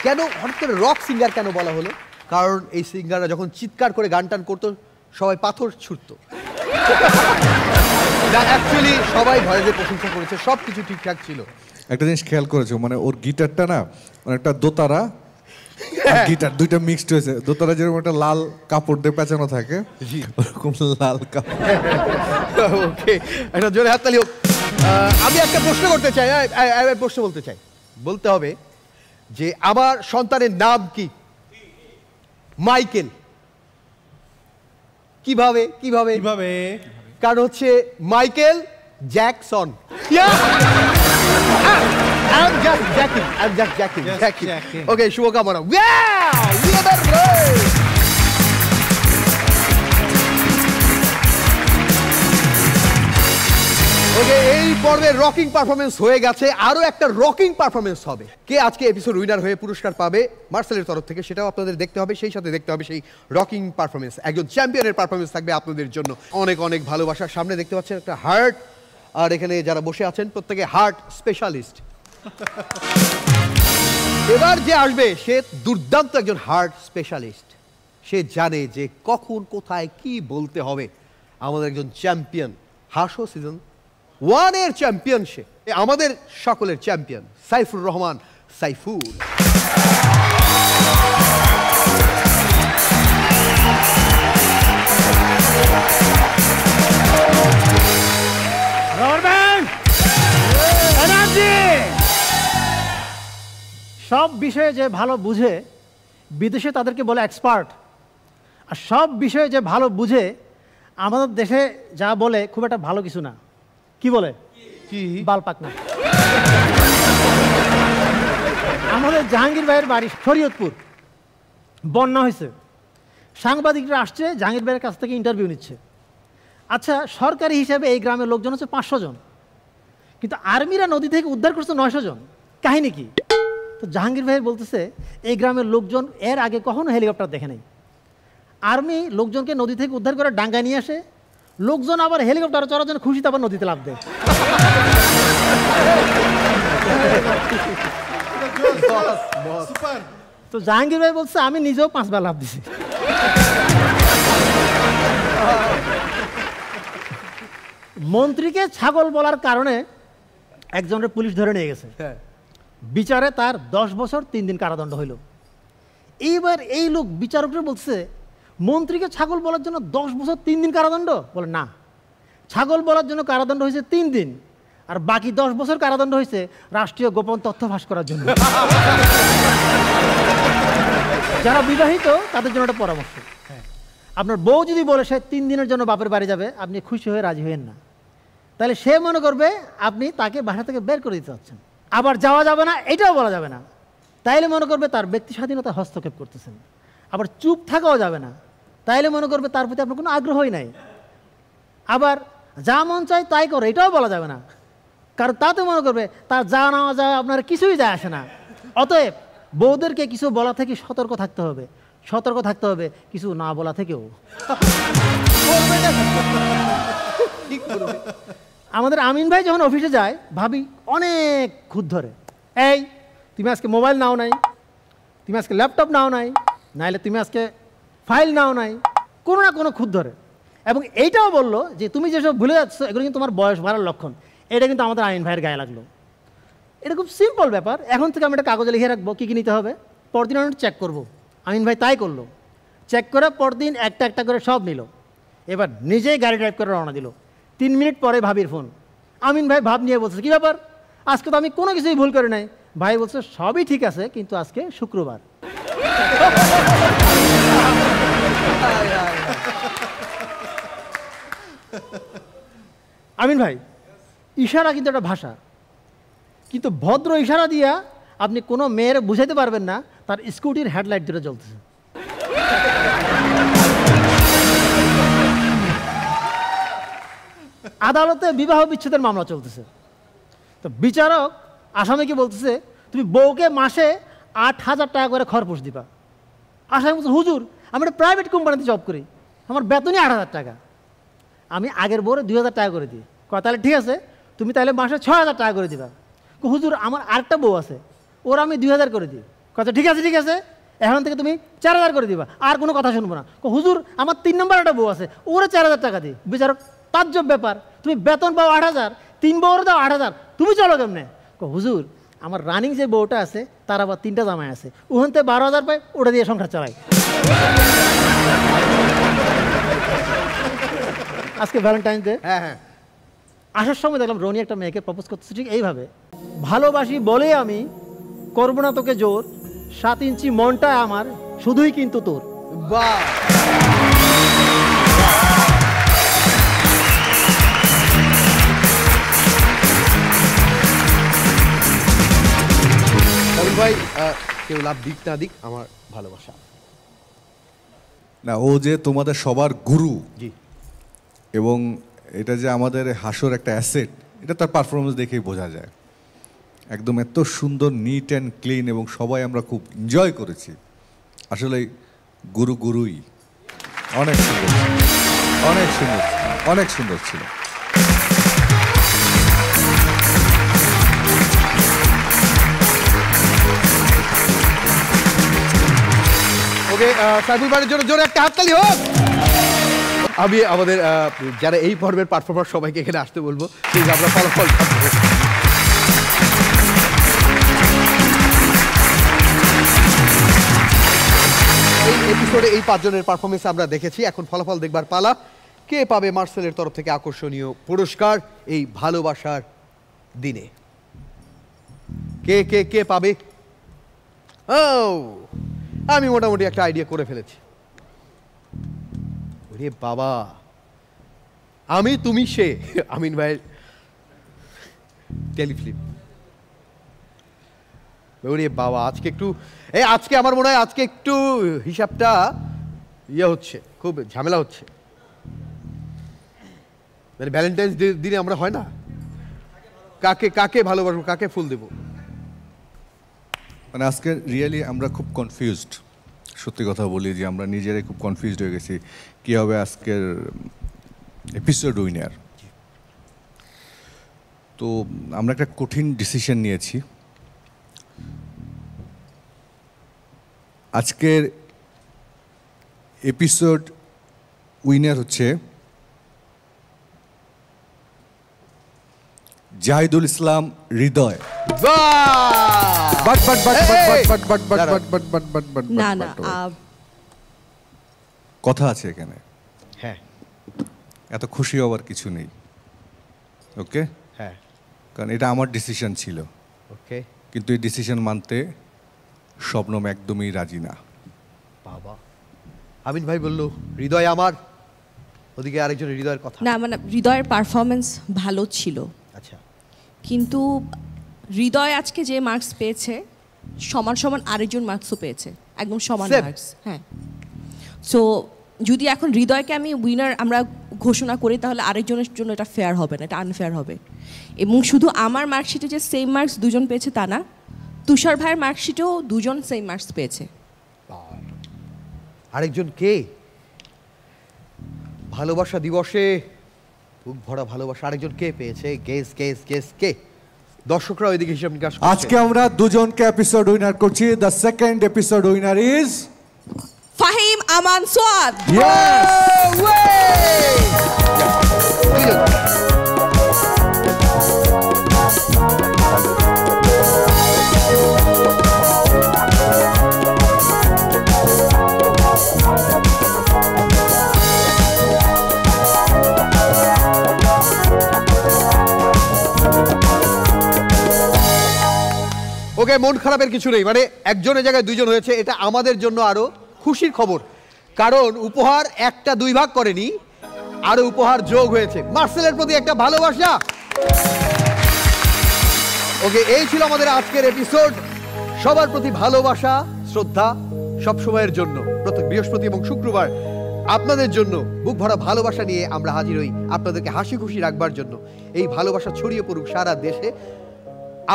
কেন হঠাৎ করে রক সিঙ্গার কেন বলা হলো? কারণ এই সিঙ্গাররা যখন চিৎকার করে গান টান করতো সবাই পাথর ছুটতো। অ্যাকচুয়ালি সবাই ভয়েসে প্রশংসা করেছে, সব কিছু ঠিকঠাক ছিল।
একটা জিনিস খেয়াল করেছো, মানে ওর গিটারটা না অনেকটা দোতারা গিটার দুইটা মিক্সড হয়েছে। দোতারা যেরকম একটা লাল কাপড় দিয়ে পেঁচানো থাকে, ওরকম লাল কাপড়।
ওকে, একটা জোরে হাততালি হোক। আমি একটা প্রশ্ন করতে চাই, প্রশ্ন বলতে চাই। বলতে হবে যে আমার সন্তানের নাম কি? মাইকেল। কিভাবে কিভাবে কিভাবে? কারণ হচ্ছে Michael Jackson. I'm just jacking. Okay, শুভকামনা। Wow, we are the race. ওকে, এই পর্বের রকিং পারফরমেন্স হয়ে গেছে, আরো একটা রকিং পারফরমেন্স হবে। কে আজকে এপিসোড উইনার হয়ে পুরস্কার পাবে মার্সেলের তরফ থেকে, সেটাও আপনাদের দেখতে হবে। সেই সাথে দেখতে হবে সেই রকিং পারফরমেন্স, একজন চ্যাম্পিয়নের পারফরমেন্স থাকবে আপনাদের জন্য। অনেক অনেক ভালোবাসার সামনে দেখতে পাচ্ছেন একটা হার্ট, আর এখানে যারা বসে আছেন প্রত্যেকে হার্ট স্পেশালিস্ট। এবার যে আসবে সে দুর্দান্ত একজন হার্ট স্পেশালিস্ট। সে জানে যে কখন কোথায় কি বলতে হবে। আমাদের একজন চ্যাম্পিয়ন, হাসো সিজন 1 এর চ্যাম্পিয়ন সে, আমাদের সকলের চ্যাম্পিয়ন সাইফুর রহমান সাইফুর।
সব বিষয়ে যে ভালো বুঝে বিদেশে তাদেরকে বলে এক্সপার্ট, আর সব বিষয়ে যে ভালো বুঝে আমাদের দেশে যা বলে খুব একটা ভালো কিছু না। কি বলে? কি? বালপাক না। আমাদের জাহাঙ্গীর ভাইয়ের বাড়ি শরীয়তপুর, বন্যা হয়েছে, সাংবাদিকরা আসছে জাহাঙ্গীর ভাইয়ের কাছ থেকে ইন্টারভিউ নিচ্ছে। আচ্ছা, সরকারি হিসাবে এই গ্রামের লোকজন হচ্ছে 500 জন, কিন্তু আর্মিরা নদী থেকে উদ্ধার করছে 900 জন। কাহিনী কি? তো জাহাঙ্গীর ভাই বলতেছে এই গ্রামের লোকজন এর আগে কখনো হেলিকপ্টার দেখে নাই। আর্মি লোকজনকে নদী থেকে উদ্ধার করে ডাঙ্গায় নিয়ে আসে, লোকজন আবার হেলিকপ্টারে চড়ার জন্য খুশিতে আবার নদীতে লাফ দেয়। তো জাহাঙ্গীর ভাই বলছে আমি নিজেও 5 বার লাফ দিছি। মন্ত্রীকে ছাগল বলার কারণে একজনের পুলিশ ধরে নিয়ে গেছে, বিচারে তার 10 বছর 3 দিন কারাদণ্ড হইল। এইবার এই লোক বিচারকরা বলছে মন্ত্রীকে ছাগল বলার জন্য 10 বছর 3 দিন কারাদণ্ড? বলে না, ছাগল বলার জন্য কারাদণ্ড হয়েছে 3 দিন, আর বাকি 10 বছর কারাদণ্ড হয়েছে রাষ্ট্রীয় গোপন তথ্য ফাঁস করার জন্য। যারা বিবাহিত তাদের জন্য একটা পরামর্শ, আপনার বউ যদি বলে সে 3 দিনের জন্য বাপের বাড়ি যাবে, আপনি খুশি হয়ে রাজি হইেন না, তাহলে সে মনে করবে আপনি তাকে বাসা থেকে বের করে দিতে চাচ্ছেন। আবার যাওয়া যাবে না এটাও বলা যাবে না, তাইলে মনে করবে তার ব্যক্তি স্বাধীনতা হস্তক্ষেপ করতেছেন। আবার চুপ থাকাও যাবে না, তাইলে মনে করবে তার প্রতি আপনার কোনো আগ্রহই নাই। আবার যা মন চায় তাই করে এটাও বলা যাবে না, কারণ তাতে মনে করবে তার যা না যায় আপনার কিছুই যায় আসে না। অতএব বউদেরকে কিছু বলা থেকে সতর্ক থাকতে হবে, সতর্ক থাকতে হবে কিছু না বলা থেকেও। আমাদের আমিন ভাই যখন অফিসে যায় ভাবি অনেক খুদ ধরে, এই তুমি আজকে মোবাইল নাও নাই, তুমি আজকে ল্যাপটপ নাও নাই, নাইলে তুমি আজকে ফাইল নাও নাই, কোনো না কোনো খুদ ধরে। এবং এইটাও বললো যে তুমি যেসব ভুলে যাচ্ছ এগুলো কিন্তু তোমার বয়স বাড়ার লক্ষণ। এটা কিন্তু আমাদের আমিন ভাইয়ের গায়ে লাগলো। এটা খুব সিম্পল ব্যাপার। এখন থেকে আমি একটা কাগজে লিখে রাখবো কী কী নিতে হবে, পরদিন আমি চেক করবো। আমিন ভাই তাই করলো, চেক করে পরদিন একটা একটা করে সব নিল। এবার নিজেই গাড়ি ড্রাইভ করে রওনা দিল। 3 মিনিট পরে ভাবির ফোন। আমিন ভাই ভাব নিয়ে বলছে, কী ব্যাপার, আজকে তো আমি কোনো কিছুই ভুল করে নাই। ভাই বলছে সবই ঠিক আছে, কিন্তু আজকে শুক্রবার। আমিন ভাই, ইশারা কিন্তু একটা ভাষা, কিন্তু ভদ্র ইশারা দিয়া আপনি কোনো মেয়ের বুঝাইতে পারবেন না তার স্কুটির হেডলাইট ধরে জ্বলতেছে। আদালতে বিবাহ বিচ্ছেদের মামলা চলতেছে, তো বিচারক আসামিকে বলতেছে তুমি বউকে মাসে 8,000 টাকা করে খরপোশ দিবা। আসামি বলছে হুজুর আমি একটা প্রাইভেট কোম্পানিতে জব করি, আমার বেতনই 8,000 টাকা, আমি আগের বউরে 2,000 টাকা করে দিই। তাহলে ঠিক আছে, তুমি তাহলে মাসে 6,000 টাকা করে দিবা। হুজুর আমার আরেকটা বউ আছে, ওর আমি 2,000 করে দিই। কথা ঠিক আছে, ঠিক আছে, এখন থেকে তুমি 4,000 করে দিবা, আর কোনো কথা শুনবো না। হুজুর আমার 3 নম্বর একটা বউ আছে, ওরে 4,000 টাকা দিই। বিচারক তাজ্জব ব্যাপার, তুমি বেতন পাও 8,000, 3 বউরে দাও 8,000, তুমি চলো কেমনে? হুজুর আমার রানিং যে বউটা আছে তার আবার 3টা জামাই আছে, ওখানতে 12,000 পায়, ওটা দিয়ে সংসার চালাই। আজকে ভ্যালেন্টাইন্স ডে, আসার সময় দেখলাম রনি একটা মেয়েকে প্রপোজ করতেছে ঠিক এইভাবে, ভালোবাসি বলে আমি করবো না তোকে জোর, 7 ইঞ্চি মনটা আমার শুধুই কিন্তু তোর। বাহ,
ভাই কেউ লাভ দিক না দিক, আমার ভালোবাসা
না। ও যে তোমাদের সবার গুরু,
জি,
এবং এটা যে আমাদের হাসর একটা অ্যাসেট, এটা তার পারফরমেন্স দেখেই বোঝা যায়। একদম এত সুন্দর, নিট অ্যান্ড ক্লিন, এবং সবাই আমরা খুব এনজয় করেছি। আসলে গুরু গুরুই, অনেক সুন্দর, অনেক সুন্দর, অনেক সুন্দর ছিল।
ওকে, সাইফুল ভাইয়ের জন্য জোরে একটা হাততালি হোক। আমি আমাদের যারা এই পর্বের পারফরমার সবাইকে এখানে আসতে বলবো, ঠিক আমরা ফলাফল এই এপিসোডে এই 5 জনের পারফরমেন্স আমরা দেখেছি। এখন ফলাফল দেখবার পালা। কে পাবে মার্সেলের তরফ থেকে আকর্ষণীয় পুরস্কার এই ভালোবাসার দিনে? কে কে কে পাবে? ও, আমি মোটামুটি একটা আইডিয়া করে ফেলেছি। ওরে বাবা, আমি তুমি সে, আমিন ভাইয়ের টেলিফিল্ম। ওরে বাবা, আজকে একটু আজকে আমার মনে হয় আজকে একটু হিসাবটা ইয়ে হচ্ছে, খুব ঝামেলা হচ্ছে। মানে ভ্যালেন্টাইন্স ডে দিনে আমরা হয় না, কাকে কাকে ভালোবাসবো, কাকে ফুল দেবো।
মানে আজকে রিয়েলি আমরা খুব কনফিউজড, সত্যি কথা বলি যে আমরা নিজেরাই খুব কনফিউজড হয়ে গেছি কী হবে আজকের এপিসোড উইনার। তো আমরা একটা কঠিন ডিসিশন নিয়েছি। আজকের এপিসোড উইনার হচ্ছে জাহিদুল ইসলাম হৃদয়। কথা আছে এখানে,
হ্যাঁ,
এত খুশি হওয়ার কিছু নেই। ওকে,
হ্যাঁ,
কারণ এটা আমার ডিসিশন ছিল।
ওকে,
কিন্তু এই ডিসিশন মানতে শবনম একদমই রাজি না।
বাবা, আমিন ভাই বললো হৃদয় আমার, ওদিকে আরেকজন হৃদয়ের কথা।
না, মানে হৃদয়ের পারফরমেন্স ভালো ছিল।
আচ্ছা,
কিন্তু হৃদয় আজকে যে মার্কস পেয়েছে সমান সমান আরেকজন মার্কসও পেয়েছে, একদম সমান মার্কস। হ্যাঁ, সো যদি এখন হৃদয়কে আমি উইনার আমরা ঘোষণা করি তাহলে আরেকজনের জন্য এটা ফেয়ার হবে না, এটা আনফেয়ার হবে। এবং শুধু আমার মার্কশিটে যে সেম মার্কস দুজন পেয়েছে তা না, তুষার ভাইয়ের মার্কশিটেও দুজন সেম মার্কস পেয়েছে।
আরেকজন কে? ভালোবাসা দিবসে বুক ভরা ভালোবাসা আরেকজন কে পেয়েছে? গেস গেস গেস কে? দর্শকরা ওইদিকে হিসাব নিকাশ করছে।
আজকে আমরা দুজনকে এপিসোড উইনার করছি। The second episode winner is
Aman Swad.
Okay, মন খারাপের কিছু নেই, মানে একজনের জায়গায় দুইজন হয়েছে, এটা আমাদের জন্য আরো খুশির খবর, কারণ উপহার একটা দুই ভাগ করেনি, আরো উপহার যোগ হয়েছে। মার্সেলের প্রতি একটা ভালোবাসা। ওকে, এই ছিল আমাদের আজকের এপিসোড। সবার প্রতি ভালোবাসা, শ্রদ্ধা সবসময়ের জন্য। প্রত্যেক বৃহস্পতি এবং শুক্রবার আপনাদের জন্য বুক ভরা ভালোবাসা নিয়ে আমরা হাজির হই, আপনাদেরকে হাসি খুশি রাখবার জন্য। এই ভালোবাসা ছড়িয়ে পড়ুক সারা দেশে।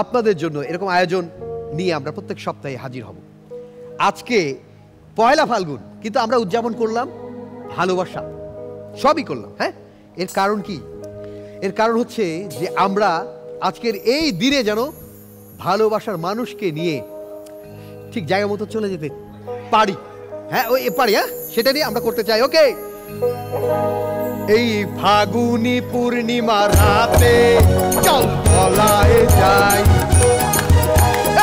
আপনাদের জন্য এরকম আয়োজন নিয়ে আমরা প্রত্যেক সপ্তাহে হাজির হব। আজকে পয়লা ফাল্গুন, কিন্তু আমরা উদযাপন করলাম ভালোবাসা, সবই করলাম। হ্যাঁ, এর কারণ কি? এর কারণ হচ্ছে যে আমরা আজকের এই দিনে যেন ভালোবাসার মানুষকে নিয়ে ঠিক জায়গা মতো চলে যেতে পারি। হ্যাঁ, ওই পারি, হ্যাঁ, সেটা নিয়ে আমরা করতে চাই। ওকে, এই ফাগুনি পূর্ণিমা রাতে চল পলায়ে যাই,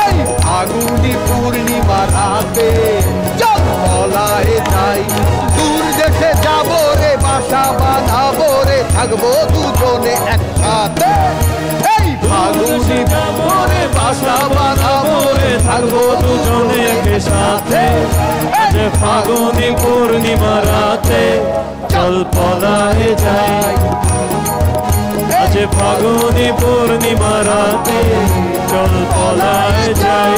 এই ফাগুনি পূর্ণিমা রাতে চল পলায়ে যাই, দূর দেশে যাবো রে, বাসা বাঁধাবো রে, থাকবো দুজনে একসাথে, এই ফাগুনি রে, বাসা বাঁধাবো রে, থাকবো দুজনে একসাথে,
ফাগুনি পূর্ণিমা রাতে চল পলায়ে যাই, আজ ফাগুনি পূর্ণিমা রাতে চল পলায়ে যাই।